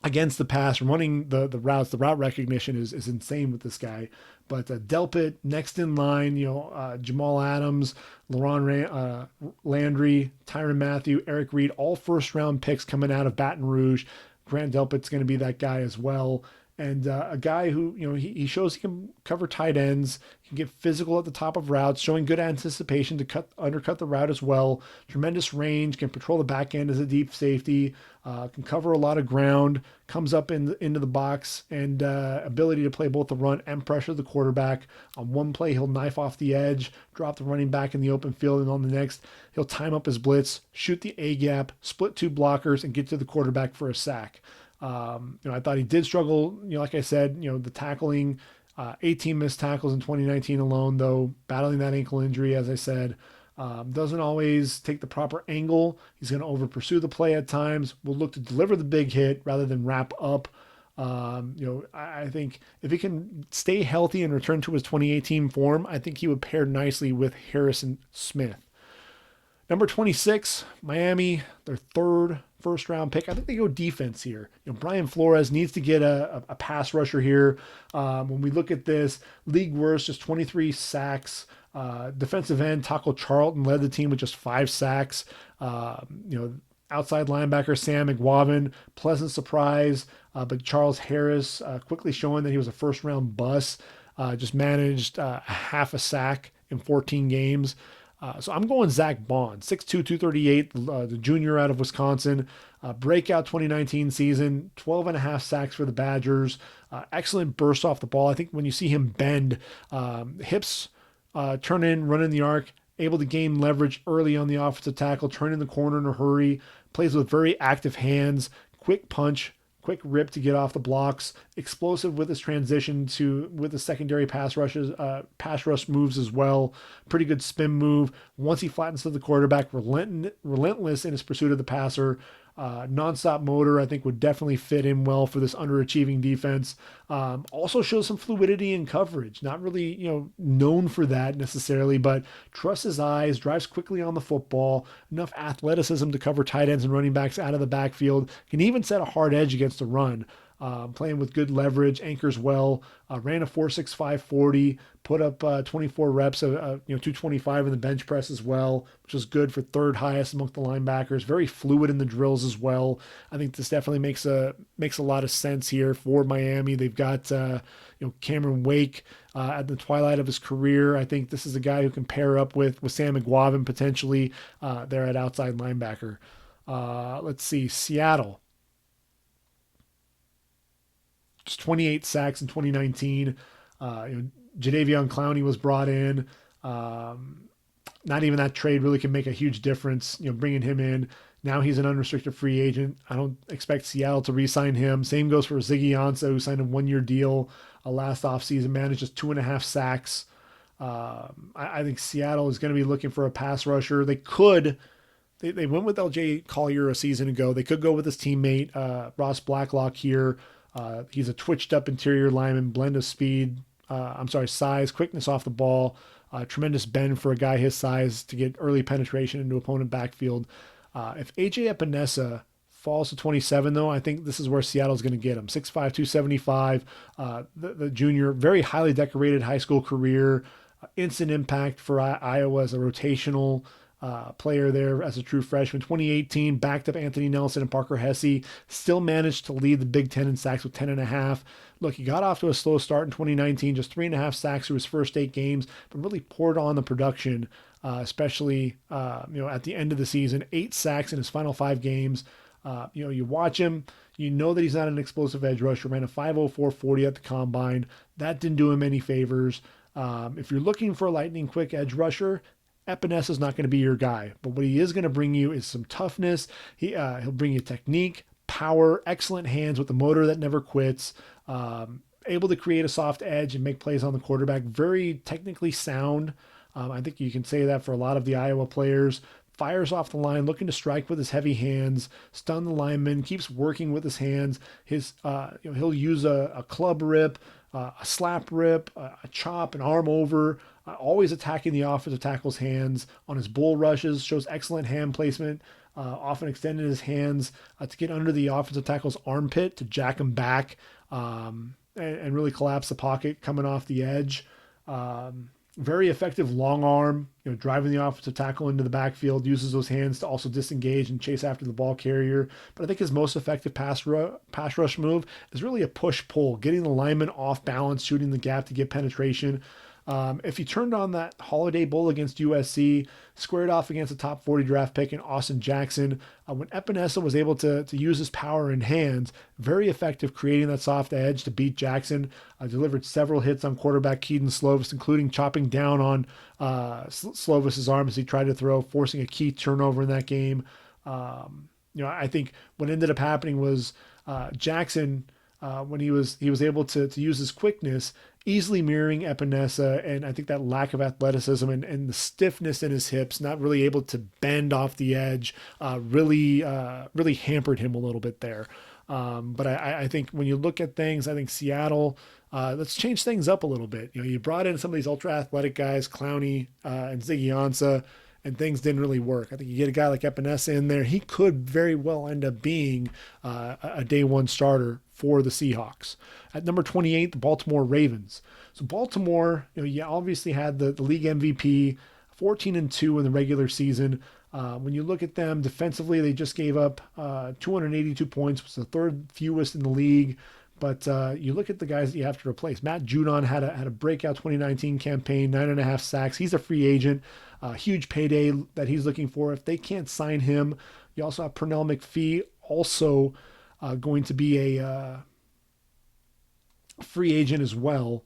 against the pass, running the routes. The route recognition is insane with this guy. But Delpit next in line, Jamal Adams, Landry, Tyrann Mathieu, Eric Reed, all first round picks coming out of Baton Rouge. Grant Delpit's going to be that guy as well. And a guy who, he shows he can cover tight ends, can get physical at the top of routes, showing good anticipation to undercut the route as well. Tremendous range, can patrol the back end as a deep safety, can cover a lot of ground, comes up into the box, and ability to play both the run and pressure the quarterback. On one play, he'll knife off the edge, drop the running back in the open field, and on the next, he'll time up his blitz, shoot the A gap, split two blockers, and get to the quarterback for a sack. I thought he did struggle, like I said, the tackling, 18 missed tackles in 2019 alone, though, battling that ankle injury, as I said. Doesn't always take the proper angle. He's going to over pursue the play at times. Will look to deliver the big hit rather than wrap up. I think if he can stay healthy and return to his 2018 form, I think he would pair nicely with Harrison Smith. Number 26, Miami, their third first round pick. I think they go defense here. Brian Flores needs to get a pass rusher here. When we look at this, league worst, just 23 sacks. Defensive end, Taco Charlton led the team with just 5 sacks. Outside linebacker, Sam McGuavin, pleasant surprise. But Charles Harris quickly showing that he was a first round bust. Just managed a half a sack in 14 games. So I'm going Zach Bond, 6'2", 238, the junior out of Wisconsin. Breakout 2019 season, 12 and a half sacks for the Badgers. Excellent burst off the ball. I think when you see him bend, hips turn in, run in the arc, able to gain leverage early on the offensive tackle, turn in the corner in a hurry, plays with very active hands, quick punch, quick rip to get off the blocks, explosive with his transition with the secondary pass rush moves as well. Pretty good spin move. Once he flattens to the quarterback, relentless in his pursuit of the passer. Nonstop motor, I think, would definitely fit in well for this underachieving defense. Also shows some fluidity in coverage. Not really, known for that necessarily, but trusts his eyes, drives quickly on the football, enough athleticism to cover tight ends and running backs out of the backfield. Can even set a hard edge against the run. Playing with good leverage, anchors well, ran a 4.65 40, put up 24 reps of 225 in the bench press as well, which is good for third highest among the linebackers. Very fluid in the drills as well. I think this definitely makes a lot of sense here for Miami. They've got Cameron Wake at the twilight of his career. I think this is a guy who can pair up with Sam McGuavin potentially there at outside linebacker. Let's see, Seattle. Just 28 sacks in 2019. Jadeveon Clowney was brought in. Not even that trade really can make a huge difference, bringing him in. Now he's an unrestricted free agent. I don't expect Seattle to re-sign him. Same goes for Ziggy Ansah, who signed a 1-year deal last offseason, managed just 2.5 sacks. I think Seattle is going to be looking for a pass rusher. They went with LJ Collier a season ago. They could go with his teammate, Ross Blacklock here. He's a twitched up interior lineman, blend of size, quickness off the ball, tremendous bend for a guy his size to get early penetration into opponent backfield. If AJ Epinesa falls to 27, though, I think this is where Seattle's going to get him. 6'5", 275, the junior, very highly decorated high school career, instant impact for Iowa as a rotational player there as a true freshman. 2018, backed up Anthony Nelson and Parker Hesse, still managed to lead the Big Ten in sacks with 10.5. Look, he got off to a slow start in 2019, just 3.5 sacks through his first 8 games, but really poured on the production, especially at the end of the season. 8 sacks in his final 5 games. You watch him, you know that he's not an explosive edge rusher. Ran a 5.04 40 at the combine. That didn't do him any favors. If you're looking for a lightning quick edge rusher, Epinesa is not going to be your guy, but what he is going to bring you is some toughness. He'll bring you technique, power, excellent hands with the motor that never quits, able to create a soft edge and make plays on the quarterback. Very technically sound. I think you can say that for a lot of the Iowa players. Fires off the line, looking to strike with his heavy hands, stun the lineman, keeps working with his hands. He'll use a club rip, a slap rip, a chop, an arm over, always attacking the offensive tackle's hands on his bull rushes, shows excellent hand placement often extended his hands to get under the offensive tackle's armpit to jack him back, and really collapse the pocket coming off the edge. Very effective long arm, driving the offensive tackle into the backfield, uses those hands to also disengage and chase after the ball carrier. But I think his most effective pass rush move is really a push pull, getting the lineman off balance, shooting the gap to get penetration. If he turned on that Holiday Bowl against USC, squared off against a top 40 draft pick in Austin Jackson, when Epinesa was able to use his power in hands, very effective creating that soft edge to beat Jackson, delivered several hits on quarterback Keaton Slovis, including chopping down on Slovis's arm as he tried to throw, forcing a key turnover in that game. I think what ended up happening was Jackson, when he was able to use his quickness, easily mirroring Epinesa, and I think that lack of athleticism and the stiffness in his hips, not really able to bend off the edge, really hampered him a little bit there. But I think when you look at things, I think Seattle, let's change things up a little bit. You brought in some of these ultra athletic guys, Clowney and Ziggy Ansah, and things didn't really work. I think you get a guy like Epinesa in there, he could very well end up being a day one starter for the Seahawks. At number 28, the Baltimore Ravens. So Baltimore, you obviously had the league MVP, 14-2 in the regular season. When you look at them defensively, they just gave up 282 points, which was the third fewest in the league. But you look at the guys that you have to replace. Matt Judon had a breakout 2019 campaign, 9.5 sacks. He's a free agent, huge payday that he's looking for. If they can't sign him, you also have Pernell McPhee, also going to be a free agent as well.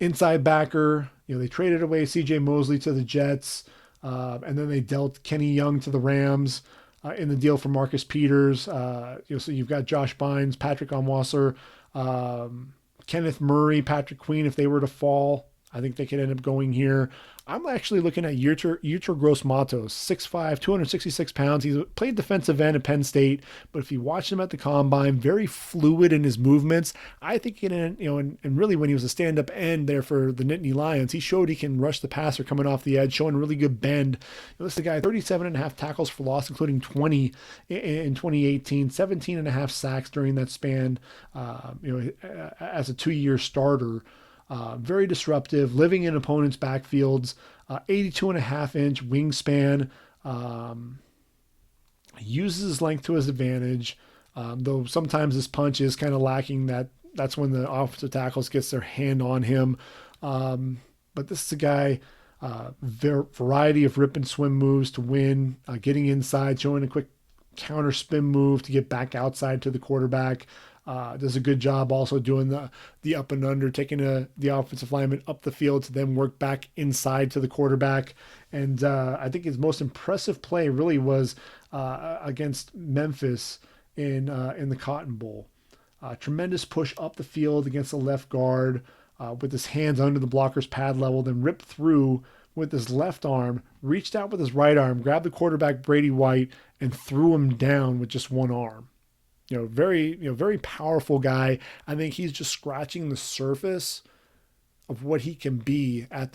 Inside backer, they traded away C.J. Mosley to the Jets, and then they dealt Kenny Young to the Rams. In the deal for Marcus Peters, so you've got Josh Bynes, Patrick Onwuasor, Kenneth Murray, Patrick Queen. If they were to fall, I think they could end up going here. I'm actually looking at Yetur Gross-Matos, 6'5", 266 pounds. He's played defensive end at Penn State, but if you watch him at the combine, very fluid in his movements. I think and really when he was a stand-up end there for the Nittany Lions, he showed he can rush the passer coming off the edge, showing really good bend. This is a guy, 37.5 tackles for loss, including 20 in 2018, 17.5 sacks during that span. As a 2-year starter. Very disruptive, living in opponents' backfields, 82.5-inch wingspan, uses his length to his advantage, though sometimes his punch is kind of lacking. That's when the offensive tackles gets their hand on him. But this is a guy, variety of rip and swim moves to win, getting inside, showing a quick counter spin move to get back outside to the quarterback. Does a good job also doing the up and under, taking the offensive lineman up the field to then work back inside to the quarterback. And I think his most impressive play really was against Memphis in the Cotton Bowl. Tremendous push up the field against the left guard with his hands under the blocker's pad level, then ripped through with his left arm, reached out with his right arm, grabbed the quarterback Brady White, and threw him down with just one arm. Very powerful guy. I think he's just scratching the surface of what he can be at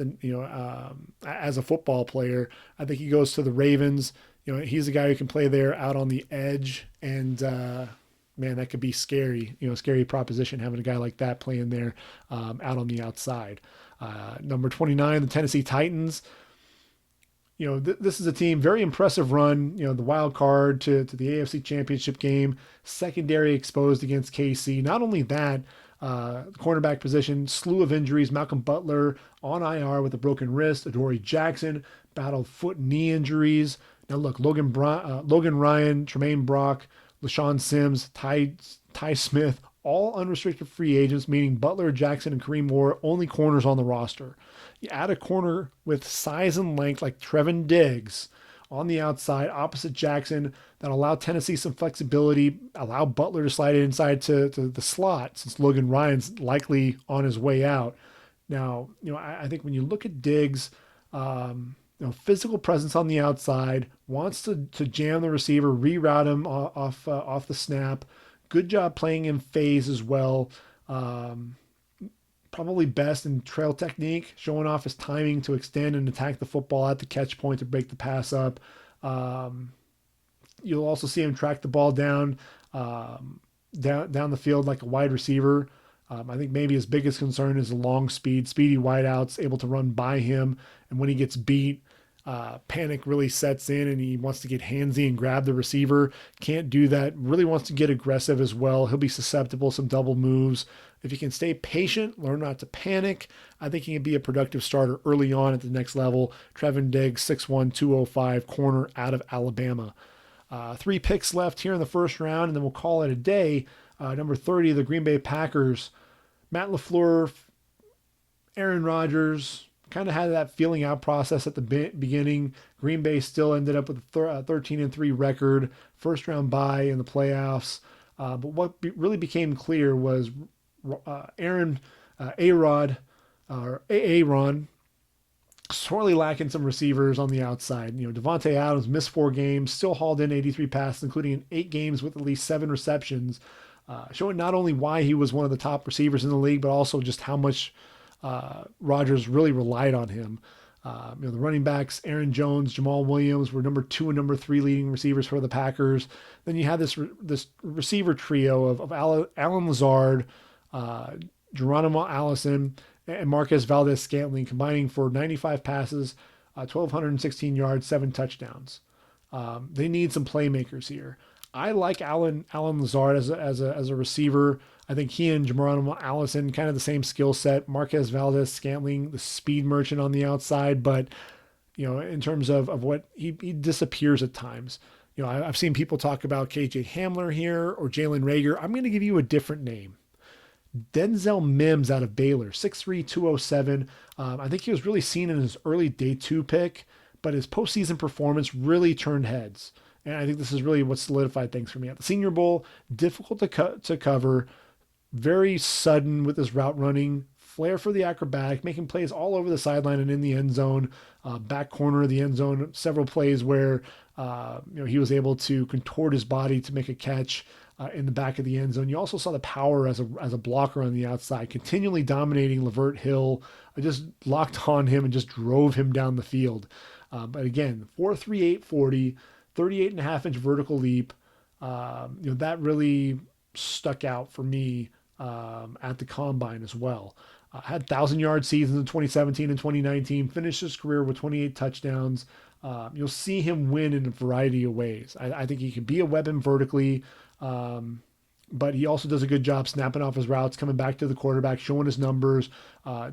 as a football player. I think he goes to the Ravens. He's a guy who can play there out on the edge, and man, that could be scary. Scary proposition having a guy like that playing there out on the outside. Number 29, the Tennessee Titans. This is a team, very impressive run, the wild card to the AFC Championship game, secondary exposed against KC. Not only that, the cornerback position, slew of injuries. Malcolm Butler on IR with a broken wrist. Adoree Jackson battled foot and knee injuries. Now look, Logan Ryan, Tremaine Brock, LaShawn Sims, Ty Smith, all unrestricted free agents, meaning Butler, Jackson, and Kareem Moore, only corners on the roster. You add a corner with size and length like Trevin Diggs on the outside, opposite Jackson, that allow Tennessee some flexibility, allow Butler to slide inside to the slot since Logan Ryan's likely on his way out. Now, I think when you look at Diggs, physical presence on the outside, wants to jam the receiver, reroute him off the snap. Good job playing in phase as well. Probably best in trail technique, showing off his timing to extend and attack the football at the catch point to break the pass up. You'll also see him track the ball down the field like a wide receiver. I think maybe his biggest concern is the long speed, speedy wideouts, able to run by him. And when he gets beat, panic really sets in and he wants to get handsy and grab the receiver. Can't do that. Really wants to get aggressive as well. He'll be susceptible to some double moves. If he can stay patient, learn not to panic, I think he can be a productive starter early on at the next level. Trevin Diggs, 6'1", 205, corner out of Alabama. 3 picks left here in the first round, and then we'll call it a day. Number 30, the Green Bay Packers. Matt LaFleur, Aaron Rodgers, kind of had that feeling out process at the beginning. Green Bay still ended up with a 13-3 record, first round bye in the playoffs. But what really became clear was Aaron sorely lacking some receivers on the outside. Devontae Adams missed 4 games, still hauled in 83 passes, including in 8 games with at least 7 receptions, showing not only why he was one of the top receivers in the league, but also just how much Rodgers really relied on him. The running backs, Aaron Jones, Jamal Williams, were number 2 and number 3 leading receivers for the Packers. Then you had this receiver trio of Alan Lazard, Geronimo Allison, and Marquez Valdez-Scantling, combining for 95 passes, 1,216 yards, 7 touchdowns. They need some playmakers here. I like Alan Lazard as a receiver. I think he and Geronimo Allison, kind of the same skill set. Marquez Valdez-Scantling, the speed merchant on the outside, but in terms of what he disappears at times. I've seen people talk about KJ Hamler here or Jalen Reagor. I'm going to give you a different name. Denzel Mims out of Baylor, 6'3", 207. I think he was really seen in his early day 2 pick, but his postseason performance really turned heads. And I think this is really what solidified things for me. At the Senior Bowl, difficult to cover, very sudden with his route running, flair for the acrobatic, making plays all over the sideline and in the end zone, back corner of the end zone, several plays where he was able to contort his body to make a catch in the back of the end zone. You also saw the power as a blocker on the outside, continually dominating Lavert Hill. I just locked on him and just drove him down the field. But again, 4.38 40, 38.5-inch vertical leap. That really stuck out for me at the combine as well. Had 1,000-yard seasons in 2017 and 2019. Finished his career with 28 touchdowns. You'll see him win in a variety of ways. I think he can be a weapon vertically. But he also does a good job snapping off his routes, coming back to the quarterback, showing his numbers,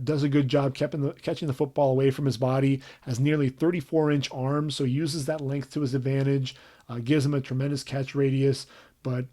does a good job catching the football away from his body, has nearly 34-inch arms, so uses that length to his advantage, gives him a tremendous catch radius, but,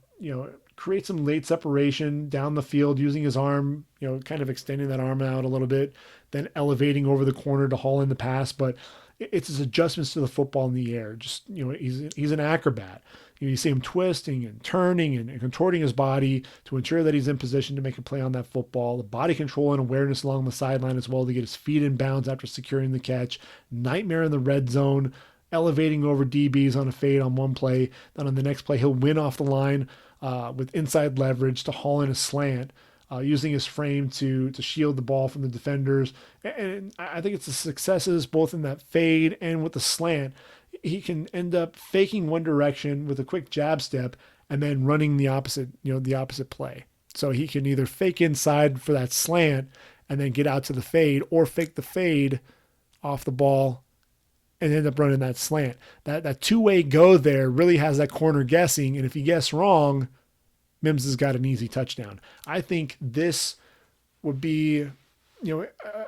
creates some late separation down the field using his arm, kind of extending that arm out a little bit, then elevating over the corner to haul in the pass, but it's his adjustments to the football in the air. Just, he's an acrobat. You see him twisting and turning and contorting his body to ensure that he's in position to make a play on that football. The body control and awareness along the sideline as well to get his feet in bounds after securing the catch. Nightmare in the red zone, elevating over DBs on a fade on one play. Then on the next play, he'll win off the line with inside leverage to haul in a slant, using his frame to shield the ball from the defenders. And I think it's the successes both in that fade and with the slant. He can end up faking one direction with a quick jab step and then running the opposite play. So he can either fake inside for that slant and then get out to the fade, or fake the fade off the ball and end up running that slant. That two-way go there really has that corner guessing, and if he guesses wrong, Mims has got an easy touchdown. I think this would be,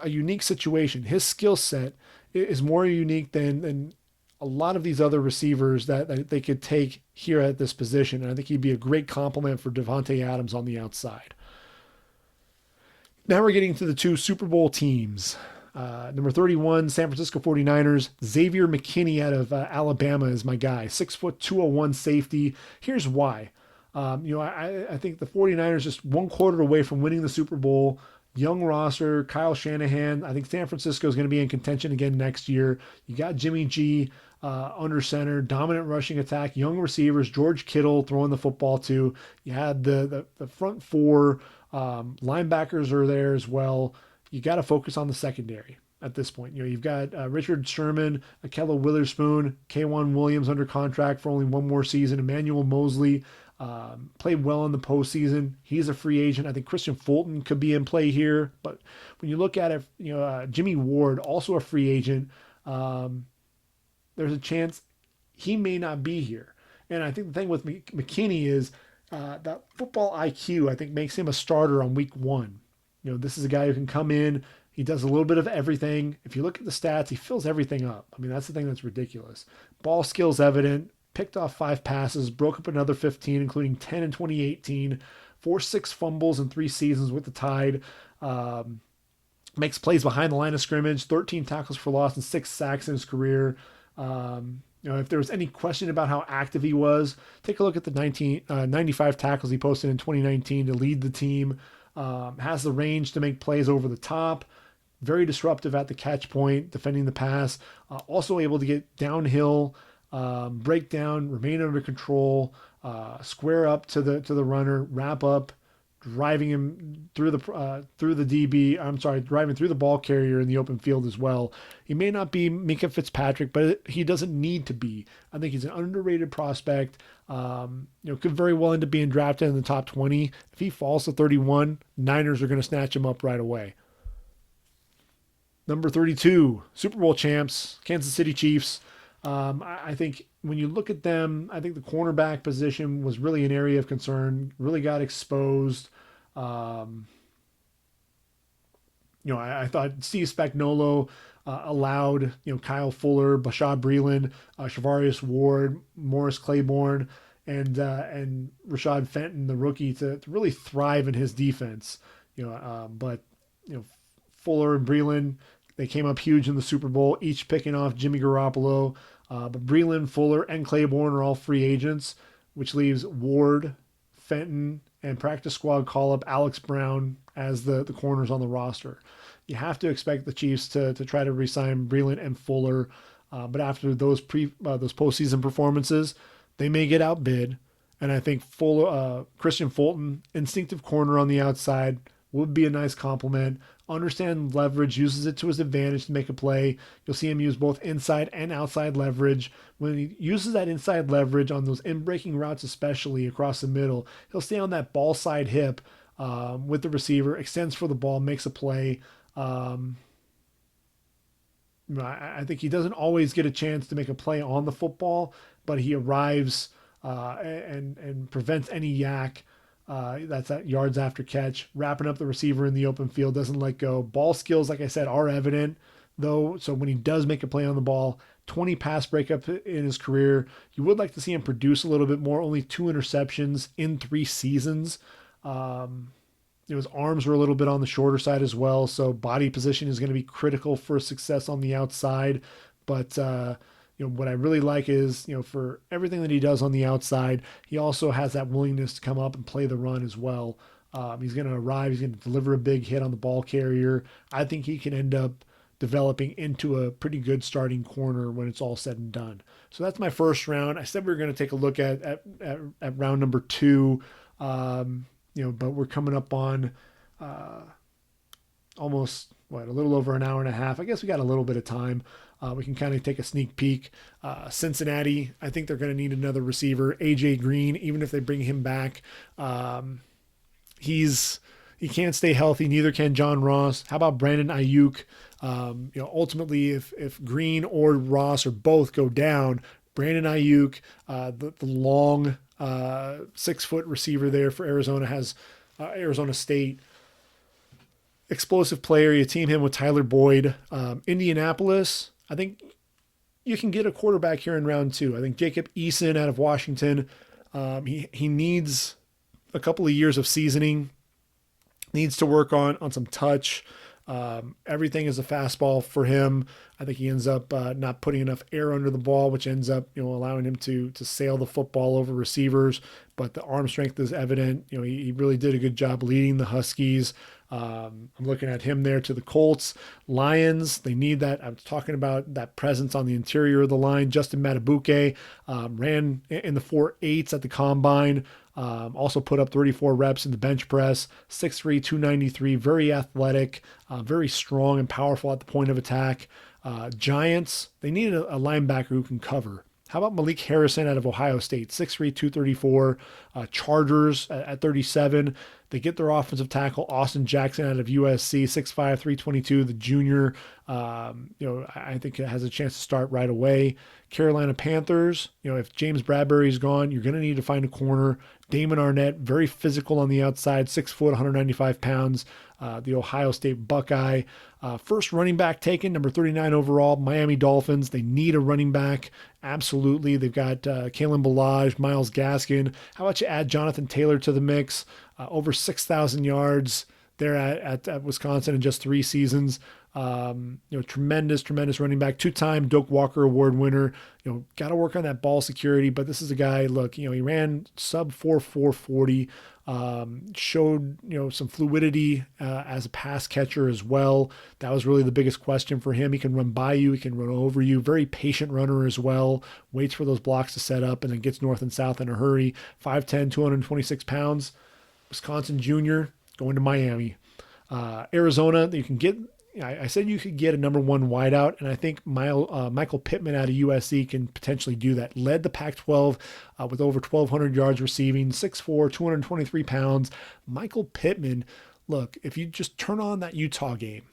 a unique situation. His skill set is more unique than a lot of these other receivers that they could take here at this position. And I think he'd be a great complement for Devontae Adams on the outside. Now we're getting to the 2 Super Bowl teams. Number 31, San Francisco 49ers. Xavier McKinney out of Alabama is my guy. 6', 201 safety. Here's why. I think the 49ers just 1 quarter away from winning the Super Bowl. Young roster, Kyle Shanahan. I think San Francisco is going to be in contention again next year. You got Jimmy G under center, dominant rushing attack, young receivers, George Kittle throwing the football to. You had the front 4 linebackers are there as well. you got to focus on the secondary at this point. You've got Richard Sherman, Akella Witherspoon, K1 Williams under contract for only one more season. Emmanuel Mosley played well in the postseason. He's a free agent. I think Christian Fulton could be in play here. But when you look at it, Jimmy Ward, also a free agent, there's a chance he may not be here. And I think the thing with McKinney is that football IQ, I think, makes him a starter on week one. This is a guy who can come in. He does a little bit of everything. If you look at the stats, he fills everything up. I mean, that's the thing that's ridiculous. Ball skills evident, picked off 5 passes, broke up another 15, including 10 in 2018, forced 6 fumbles in 3 seasons with the Tide. Makes plays behind the line of scrimmage, 13 tackles for loss and 6 sacks in his career. If there was any question about how active he was, take a look at the 95 tackles he posted in 2019 to lead the team. Has the range to make plays over the top. Very disruptive at the catch point, defending the pass. Also able to get downhill, break down, remain under control, square up to the runner, wrap up, driving him through the DB. I'm sorry, driving through the ball carrier in the open field as well. He may not be Minka Fitzpatrick, but he doesn't need to be. I think he's an underrated prospect. Could very well end up being drafted in the top 20. If he falls to 31, Niners are going to snatch him up right away. Number 32, Super Bowl champs, Kansas City Chiefs. I think when you look at them, I think the cornerback position was really an area of concern, really got exposed. I thought Steve Spagnuolo allowed, Kyle Fuller, Bashad Breeland, Shavarius Ward, Morris Claiborne, and Rashad Fenton, the rookie, to really thrive in his defense. But Fuller and Breeland, they came up huge in the Super Bowl, each picking off Jimmy Garoppolo. But Breeland, Fuller, and Claiborne are all free agents, which leaves Ward, Fenton, and practice squad call-up Alex Brown as the corners on the roster. You have to expect the Chiefs to try to re-sign Breeland and Fuller, but after those postseason performances, they may get outbid. And I think Christian Fulton, instinctive corner on the outside, would be a nice compliment. Understand leverage, uses it to his advantage to make a play. You'll see him use both inside and outside leverage. When he uses that inside leverage on those in-breaking routes, especially across the middle, he'll stay on that ball side hip with the receiver, extends for the ball, makes a play. I think he doesn't always get a chance to make a play on the football, but he arrives and prevents any yak. That's at yards after catch, wrapping up the receiver in the open field, doesn't let go. Ball skills, like I said, are evident, though. So when he does make a play on the ball, 20 pass breakup in his career. You would like to see him produce a little bit more, only 2 interceptions in 3 seasons. His arms were a little bit on the shorter side as well, so body position is going to be critical for success on the outside. But what I really like is, for everything that he does on the outside, he also has that willingness to come up and play the run as well. He's going to arrive. He's going to deliver a big hit on the ball carrier. I think he can end up developing into a pretty good starting corner when it's all said and done. So that's my first round. I said we were going to take a look at round number 2, but we're coming up on almost, a little over an hour and a half. I guess we got a little bit of time. We can kind of take a sneak peek. Cincinnati, I think they're going to need another receiver. AJ Green, even if they bring him back, he can't stay healthy. Neither can John Ross. How about Brandon Ayuk? Ultimately, if Green or Ross or both go down, Brandon Ayuk, the long 6-foot receiver there for Arizona, has Arizona State. Explosive player. You team him with Tyler Boyd. Indianapolis, I think you can get a quarterback here in round 2. I think Jacob Eason out of Washington, he needs a couple of years of seasoning, needs to work on some touch. Everything is a fastball for him. I think he ends up not putting enough air under the ball, which ends up allowing him to sail the football over receivers. But the arm strength is evident. He really did a good job leading the Huskies. I'm looking at him there to the Colts. Lions, they need that. I was talking about that presence on the interior of the line. Justin Matabuke ran in the 4.8s at the combine. Also put up 34 reps in the bench press, 6'3", 293, very athletic, very strong and powerful at the point of attack. Giants, they needed a linebacker who can cover. How about Malik Harrison out of Ohio State, 6'3", 234. Chargers at 37. They get their offensive tackle, Austin Jackson out of USC, 6'5", 322, the junior. I think it has a chance to start right away. Carolina Panthers, if James Bradbury is gone, you're going to need to find a corner. Damon Arnett, very physical on the outside, 6 foot, 195 pounds. The Ohio State Buckeye. First running back taken, number 39 overall, Miami Dolphins. They need a running back. Absolutely. They've got Kalen Ballage, Myles Gaskin. How about you add Jonathan Taylor to the mix? Over 6,000 yards there at Wisconsin in just 3 seasons. Tremendous running back, 2-time Doak Walker Award winner. Got to work on that ball security, but this is a guy, look, he ran sub 4.40, showed, some fluidity as a pass catcher as well. That was really the biggest question for him. He can run by you, he can run over you, very patient runner as well, waits for those blocks to set up and then gets north and south in a hurry. 5'10", 226 pounds, Wisconsin junior, going to Miami. Arizona, you can get, I said you could get a number 1 wideout, and I think Michael Pittman out of USC can potentially do that. Led the Pac-12 with over 1,200 yards receiving, 6'4", 223 pounds. Michael Pittman, look, if you just turn on that Utah game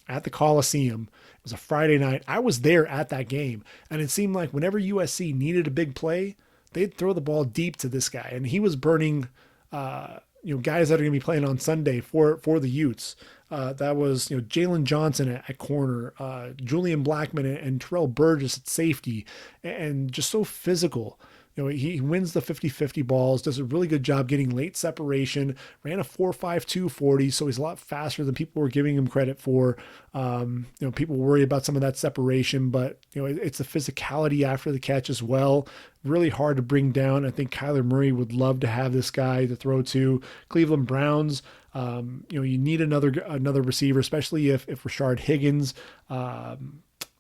at the Coliseum, it was a Friday night. I was there at that game, and it seemed like whenever USC needed a big play, they'd throw the ball deep to this guy, and he was burning guys that are going to be playing on Sunday for the Utes. That was, Jalen Johnson at corner, Julian Blackman and Terrell Burgess at safety, and just so physical. He wins the 50-50 balls, does a really good job getting late separation, ran a 4.52 40, so he's a lot faster than people were giving him credit for. People worry about some of that separation, but, it's the physicality after the catch as well. Really hard to bring down. I think Kyler Murray would love to have this guy to throw to. Cleveland Browns, you need another receiver, especially if Rashard Higgins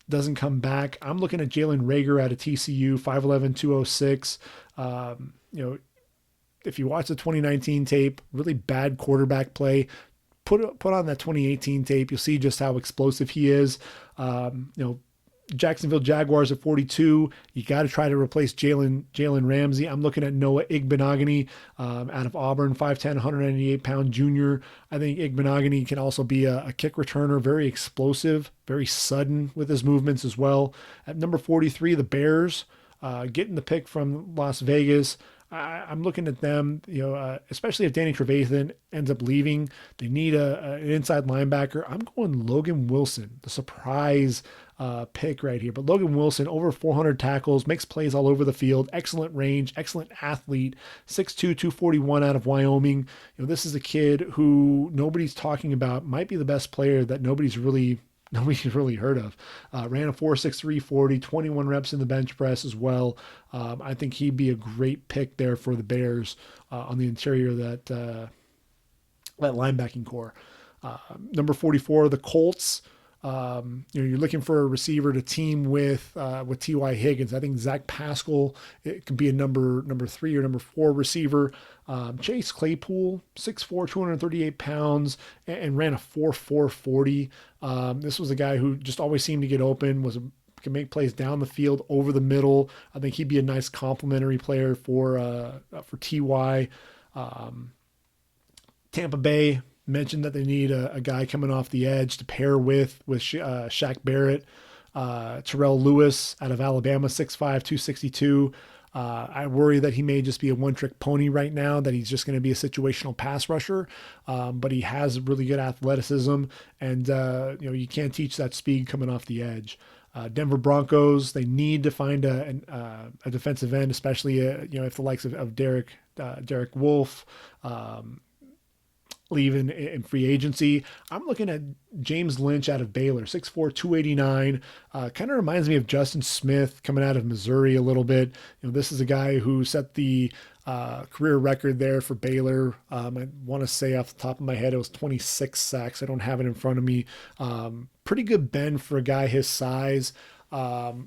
doesn't come back. I'm looking at Jalen Reagor out of TCU, 5'11", 206. If you watch the 2019 tape, really bad quarterback play. Put on that 2018 tape, you'll see just how explosive he is. Jacksonville Jaguars at 42. You got to try to replace Jalen Ramsey. I'm looking at Noah Igbenogany out of Auburn, 5'10", 198-pound junior. I think Igbenogany can also be a kick returner, very explosive, very sudden with his movements as well. At number 43, the Bears, getting the pick from Las Vegas. I'm looking at them, especially if Danny Trevathan ends up leaving. They need an inside linebacker. I'm going Logan Wilson, the surprise pick right here. But Logan Wilson, over 400 tackles, makes plays all over the field, excellent range, excellent athlete, 6'2", 241 out of Wyoming. This is a kid who nobody's talking about, might be the best player that nobody's really heard of. Ran a 4.63 40, 21 reps in the bench press as well. I think he'd be a great pick there for the Bears on the interior of that linebacking core. Number 44, the Colts. You're looking for a receiver to team with T.Y. Higgins. I think Zach Pascal, it could be a number 3 or number 4 receiver. Chase Claypool, 6'4", 238 pounds, and ran a 4.4 40. This was a guy who just always seemed to get open, can make plays down the field, over the middle. I think he'd be a nice complementary player for T.Y. Tampa Bay mentioned that they need a guy coming off the edge to pair with Shaq Barrett. Terrell Lewis out of Alabama, 6'5", 262. I worry that he may just be a one-trick pony right now, that he's just going to be a situational pass rusher, but he has really good athleticism, and you can't teach that speed coming off the edge. Denver Broncos, they need to find a defensive end, especially if the likes of Derek Wolfe, leaving in free agency. I'm looking at James Lynch out of Baylor, 6'4", 289. Kind of reminds me of Justin Smith coming out of Missouri a little bit. This is a guy who set the career record there for Baylor. I want to say off the top of my head, it was 26 sacks. I don't have it in front of me. Pretty good bend for a guy his size.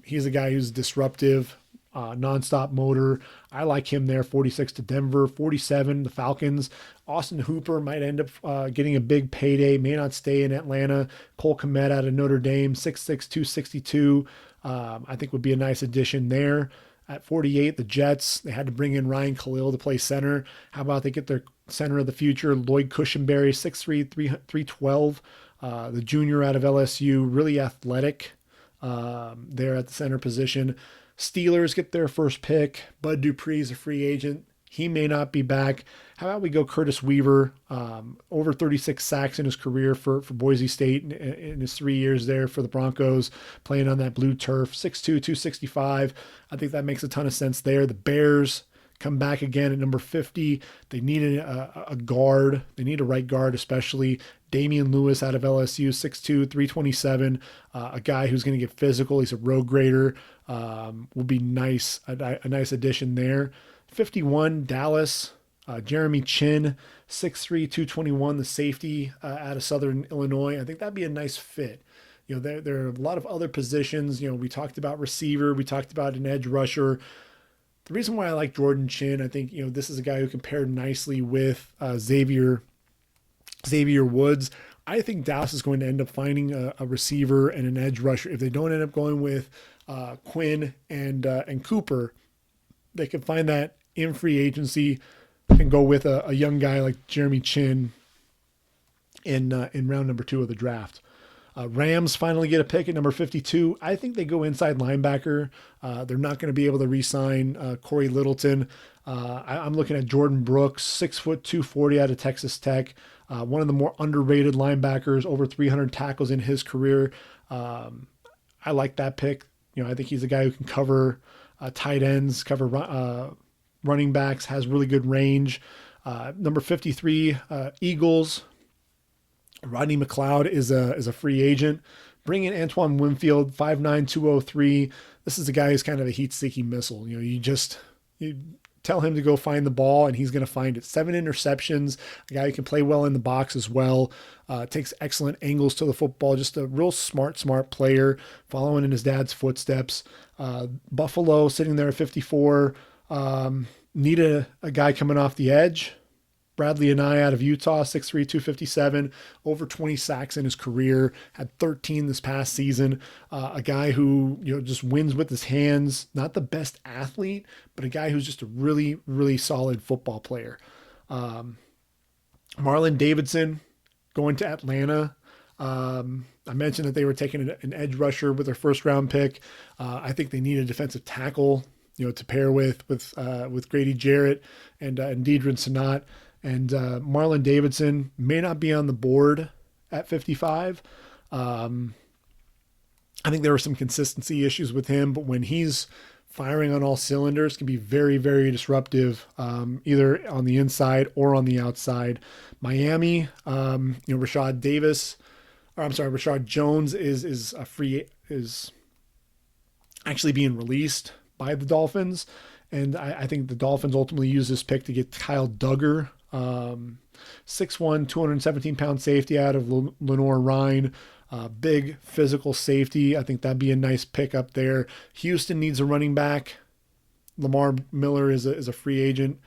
He's a guy who's disruptive, nonstop motor. I like him there. 46 to Denver, 47 the Falcons. Austin Hooper might end up getting a big payday, may not stay in Atlanta. Cole Kmet out of Notre Dame, 6'6", 262. I think would be a nice addition there. At 48, the Jets, they had to bring in Ryan Khalil to play center. How about they get their center of the future, Lloyd Cushenberry, 6'3", 312. The junior out of LSU, really athletic there at the center position. Steelers get their first pick. Bud Dupree is a free agent. He may not be back. How about we go Curtis Weaver, over 36 sacks in his career for Boise State in his 3 years there for the Broncos, playing on that blue turf, 6'2", 265. I think that makes a ton of sense there. The Bears come back again at number 50. They need a guard. They need a right guard, especially. Damian Lewis out of LSU, 6'2", 327. A guy who's going to get physical. He's a road grader. Will be nice. A nice addition there. 51, Dallas. Jeremy Chin, 6'3", 221, the safety out of Southern Illinois. I think that'd be a nice fit. There are a lot of other positions. We talked about receiver. We talked about an edge rusher. The reason why I like Jordan Chin, I think, this is a guy who compared nicely with Xavier Woods. I think Dallas is going to end up finding a receiver and an edge rusher. If they don't end up going with Quinn and Cooper, they can find that in free agency and go with a young guy like Jeremy Chin in round number 2 of the draft. Rams finally get a pick at number 52. I think they go inside linebacker. They're not going to be able to re-sign Corey Littleton. I'm looking at Jordan Brooks, 6 foot 240 out of Texas Tech. One of the more underrated linebackers, over 300 tackles in his career. I like that pick. I think he's a guy who can cover tight ends, cover running backs, has really good range. Number 53, Eagles. Rodney McLeod is a free agent. Bring in Antoine Winfield, 5'9", 203. This is a guy who's kind of a heat-seeking missile. You tell him to go find the ball, and he's going to find it. 7 interceptions, a guy who can play well in the box as well. Takes excellent angles to the football. Just a real smart player, following in his dad's footsteps. Buffalo sitting there at 54. Need a guy coming off the edge. Bradley Anae out of Utah, 6'3", 257, over 20 sacks in his career, had 13 this past season. A guy who just wins with his hands, not the best athlete, but a guy who's just a really, really solid football player. Marlon Davidson going to Atlanta. I mentioned that they were taking an edge rusher with their first round pick. I think they need a defensive tackle, to pair with Grady Jarrett and Deidre Sanat. And Marlon Davidson may not be on the board at 55. I think there were some consistency issues with him, but when he's firing on all cylinders, can be very, very disruptive, either on the inside or on the outside. Miami, Rashad Jones is actually being released by the Dolphins. And I think the Dolphins ultimately use this pick to get Kyle Duggar, 6'1", 217-pound safety out of Lenore Rhine. Big physical safety. I think that'd be a nice pick up there. Houston needs a running back. Lamar Miller is a free agent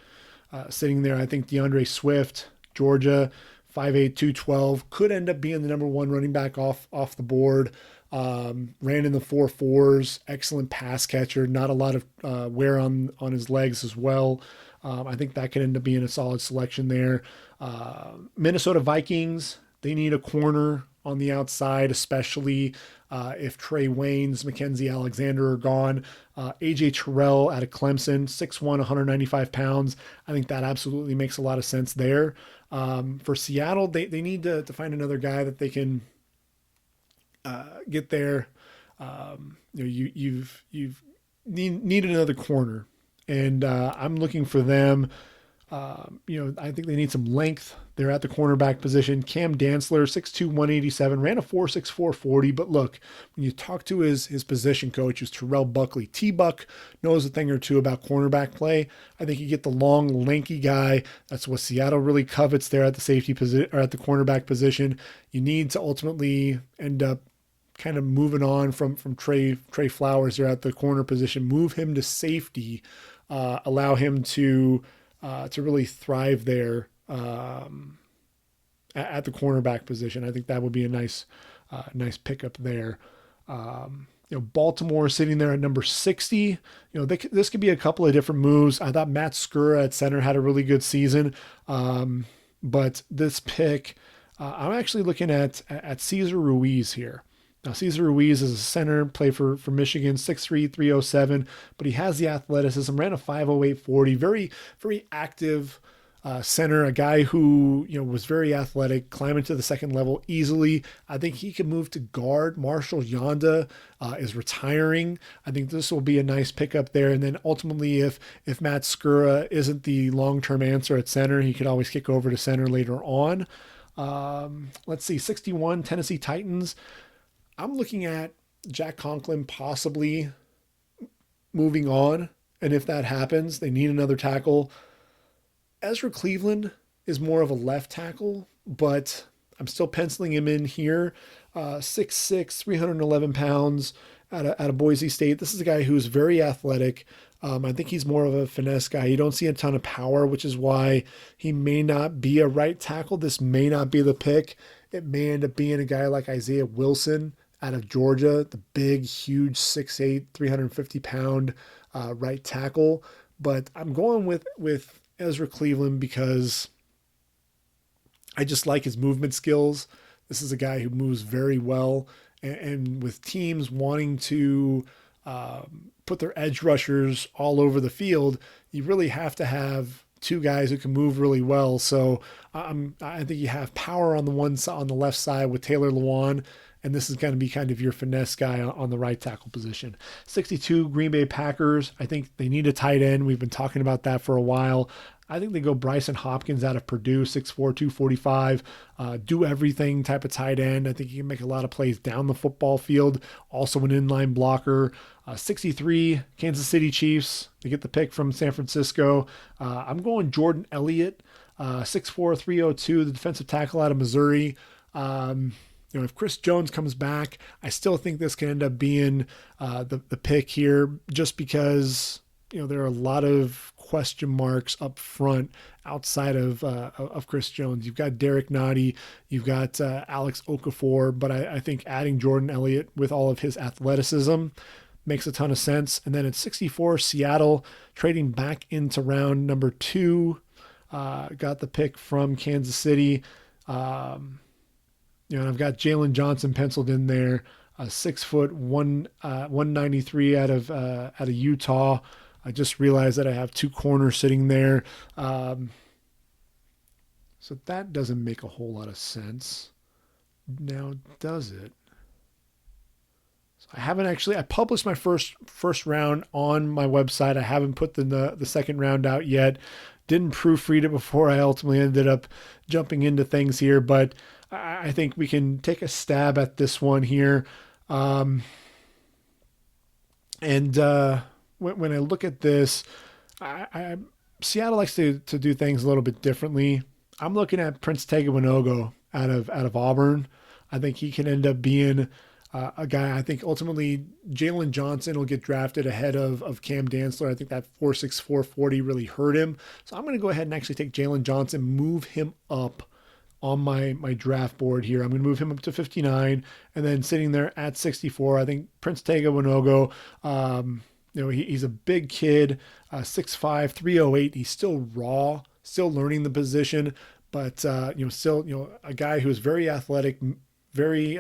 sitting there. I think DeAndre Swift, Georgia, 5'8", 212, could end up being the number 1 running back off the board. Ran in the 4.4s, excellent pass catcher, not a lot of wear on his legs as well. I think that could end up being a solid selection there. Minnesota Vikings, they need a corner on the outside, especially if Trey Waynes, Mackenzie Alexander are gone. AJ Terrell out of Clemson, 6'1", 195 pounds. I think that absolutely makes a lot of sense there. For Seattle, they need to find another guy that they can get there. You've need another corner, and I'm looking for them. I think they need some length. They're at the cornerback position. Cam Dantzler, 6'2", 187, ran a 4.64 40. But look, when you talk to his position coach, who's Terrell Buckley, T-Buck knows a thing or two about cornerback play. I think you get the long, lanky guy. That's what Seattle really covets there at the safety position or at the cornerback position. You need to ultimately end up kind of moving on from Trey Flowers there at the corner position, move him to safety, allow him to really thrive there at the cornerback position. I think that would be a nice pickup there. Baltimore sitting there at number 60. This could be a couple of different moves. I thought Matt Skura at center had a really good season, but this pick, I'm actually looking at Cesar Ruiz here. Now, Cesar Ruiz is a center, play for Michigan, 6'3", 307, but he has the athleticism, ran a 5.08 40, very, very active center, a guy who, was very athletic, climbing to the second level easily. I think he can move to guard. Marshall Yanda is retiring. I think this will be a nice pickup there. And then ultimately, if Matt Skura isn't the long-term answer at center, he could always kick over to center later on. Let's see, 61, Tennessee Titans. I'm looking at Jack Conklin possibly moving on. And if that happens, they need another tackle. Ezra Cleveland is more of a left tackle, but I'm still penciling him in here. 6'6", 311 pounds out of Boise State. This is a guy who's very athletic. I think he's more of a finesse guy. You don't see a ton of power, which is why he may not be a right tackle. This may not be the pick. It may end up being a guy like Isaiah Wilson out of Georgia, the big, huge 6'8", 350-pound right tackle. But I'm going with Ezra Cleveland because I just like his movement skills. This is a guy who moves very well. And with teams wanting to put their edge rushers all over the field, you really have to have two guys who can move really well. So I think you have power on the left side with Taylor Lewan, and this is going to be kind of your finesse guy on the right tackle position. 62, Green Bay Packers. I think they need a tight end. We've been talking about that for a while. I think they go Bryson Hopkins out of Purdue, 6'4", 245, do everything type of tight end. I think he can make a lot of plays down the football field. Also an inline blocker. 63, Kansas City Chiefs. They get the pick from San Francisco. I'm going Jordan Elliott, 6'4", 302, the defensive tackle out of Missouri. If Chris Jones comes back, I still think this can end up being the pick here, just because there are a lot of question marks up front outside of Chris Jones. You've got Derek Nottie, you've got Alex Okafor, but I think adding Jordan Elliott with all of his athleticism makes a ton of sense. And then at 64, Seattle trading back into round number 2, got the pick from Kansas City. And I've got Jalen Johnson penciled in there, 6 foot 193 out of Utah. I just realized that I have 2 corners sitting there. So that doesn't make a whole lot of sense. Now, does it? So I published my first round on my website. I haven't put the second round out yet. Didn't proofread it before I ultimately ended up jumping into things here, but I think we can take a stab at this one here. When I look at this, Seattle likes to do things a little bit differently. I'm looking at Prince Tega Wanogho out of Auburn. I think he can end up being a guy. I think ultimately Jalen Johnson will get drafted ahead of Cam Dantzler. I think that 4.64 40 really hurt him. So I'm going to go ahead and actually take Jalen Johnson, move him up on my draft board here. I'm going to move him up to 59, and then sitting there at 64, I think Prince Tega Wanogho, he's a big kid, 6'5", 308. He's still raw, still learning the position, but still a guy who is very athletic, very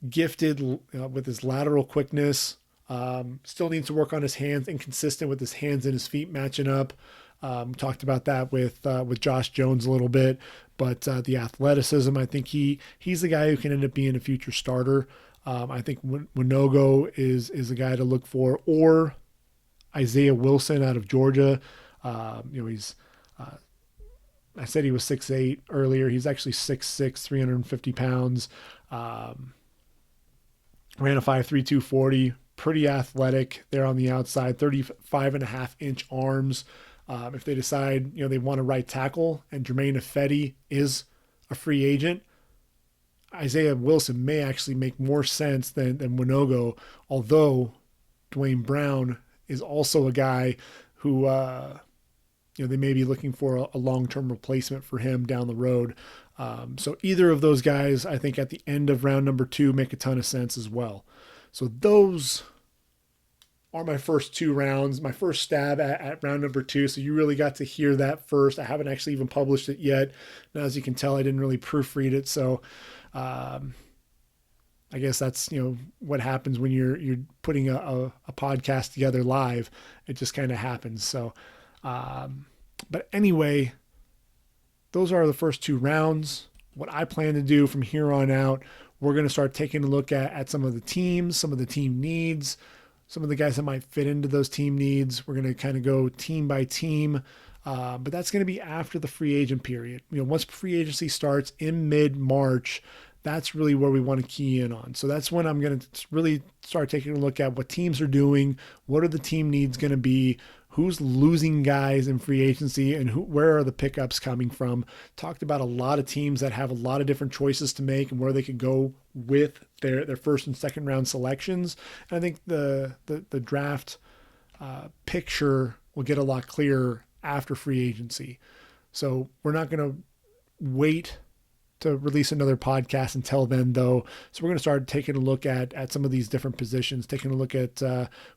gifted with his lateral quickness. Still needs to work on his hands, inconsistent with his hands and his feet matching up. Talked about that with Josh Jones a little bit, but the athleticism, I think he's the guy who can end up being a future starter. I think Wanogho is a guy to look for, or Isaiah Wilson out of Georgia. He's I said he was 6'8" earlier. He's actually 6'6", 350 pounds. Ran a 5'3", 240. Pretty athletic there on the outside. 35.5-inch arms. If they decide they want to right tackle, and Jermaine Ifedi is a free agent, Isaiah Wilson may actually make more sense than Winogo, although Dwayne Brown is also a guy who they may be looking for a long-term replacement for him down the road. So either of those guys, I think at the end of round number 2, make a ton of sense as well. So those are my first 2 rounds, my first stab at round number 2. So you really got to hear that first. I haven't actually even published it yet. Now, as you can tell, I didn't really proofread it. So I guess that's, what happens when you're putting a podcast together live. It just kind of happens. So, but anyway, those are the first 2 rounds. What I plan to do from here on out, we're going to start taking a look at some of the teams, some of the team needs, some of the guys that might fit into those team needs. We're going to kind of go team by team, but that's going to be after the free agent period. Once free agency starts in mid-March, that's really where we want to key in on. So that's when I'm going to really start taking a look at what teams are doing, what are the team needs going to be, who's losing guys in free agency, and where are the pickups coming from. Talked about a lot of teams that have a lot of different choices to make and where they could go with their first and second round selections. And I think the draft picture will get a lot clearer after free agency. So we're not going to wait to release another podcast until then, though. So we're going to start taking a look at some of these different positions, taking a look at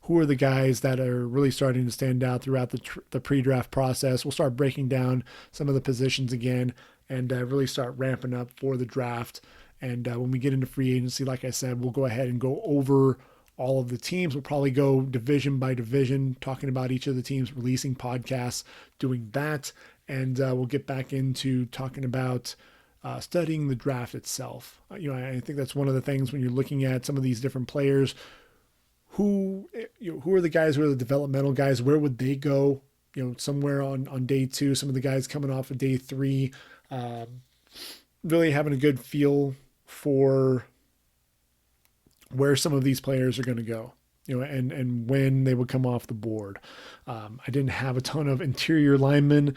who are the guys that are really starting to stand out throughout the pre-draft process. We'll start breaking down some of the positions again and really start ramping up for the draft. And when we get into free agency, like I said, we'll go ahead and go over all of the teams. We'll probably go division by division, talking about each of the teams, releasing podcasts, doing that. And we'll get back into talking about studying the draft itself. I think that's one of the things when you're looking at some of these different players. Who are the guys who are the developmental guys? Where would they go? Somewhere on day 2. Some of the guys coming off of day 3. Really having a good feel for where some of these players are going to go. And when they would come off the board. I didn't have a ton of interior linemen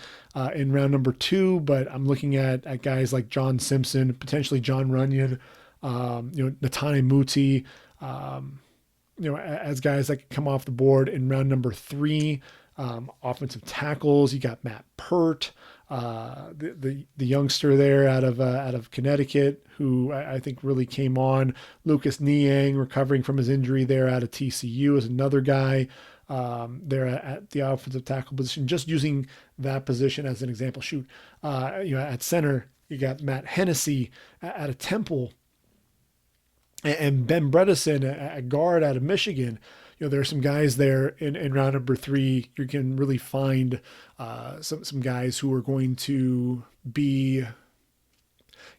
in round number 2, but I'm looking at guys like John Simpson, potentially John Runyon, Netane Muti, as guys that can come off the board in round number 3. Offensive tackles, you got Matt Pert, the youngster there out of Connecticut, who I think really came on. Lucas Niang, recovering from his injury there out of TCU, is another guy there at the offensive tackle position. Just using that position as an example. At center, you got Matt Hennessy out of Temple, and Ben Bredesen at guard out of Michigan. There are some guys there in round number 3. You can really find some guys who are going to be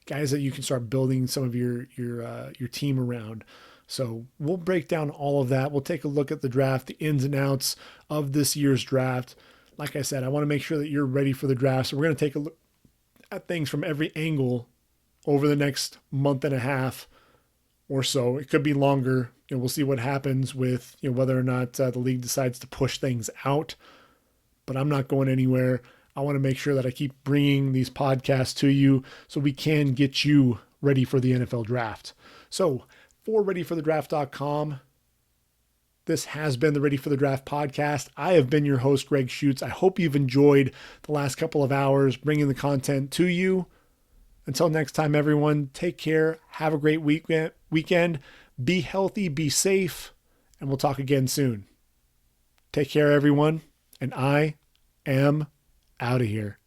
guys that you can start building some of your team around. So we'll break down all of that. We'll take a look at the draft, the ins and outs of this year's draft. Like I said, I want to make sure that you're ready for the draft. So we're going to take a look at things from every angle over the next month and a half or so. It could be longer. We'll see what happens with whether or not the league decides to push things out. But I'm not going anywhere. I want to make sure that I keep bringing these podcasts to you so we can get you ready for the NFL draft. So for readyforthedraft.com, this has been the Ready for the Draft podcast. I have been your host, Gregg Schutze. I hope you've enjoyed the last couple of hours bringing the content to you. Until next time, everyone, take care. Have a great weekend. Be healthy, be safe, and we'll talk again soon. Take care, everyone, and I am out of here.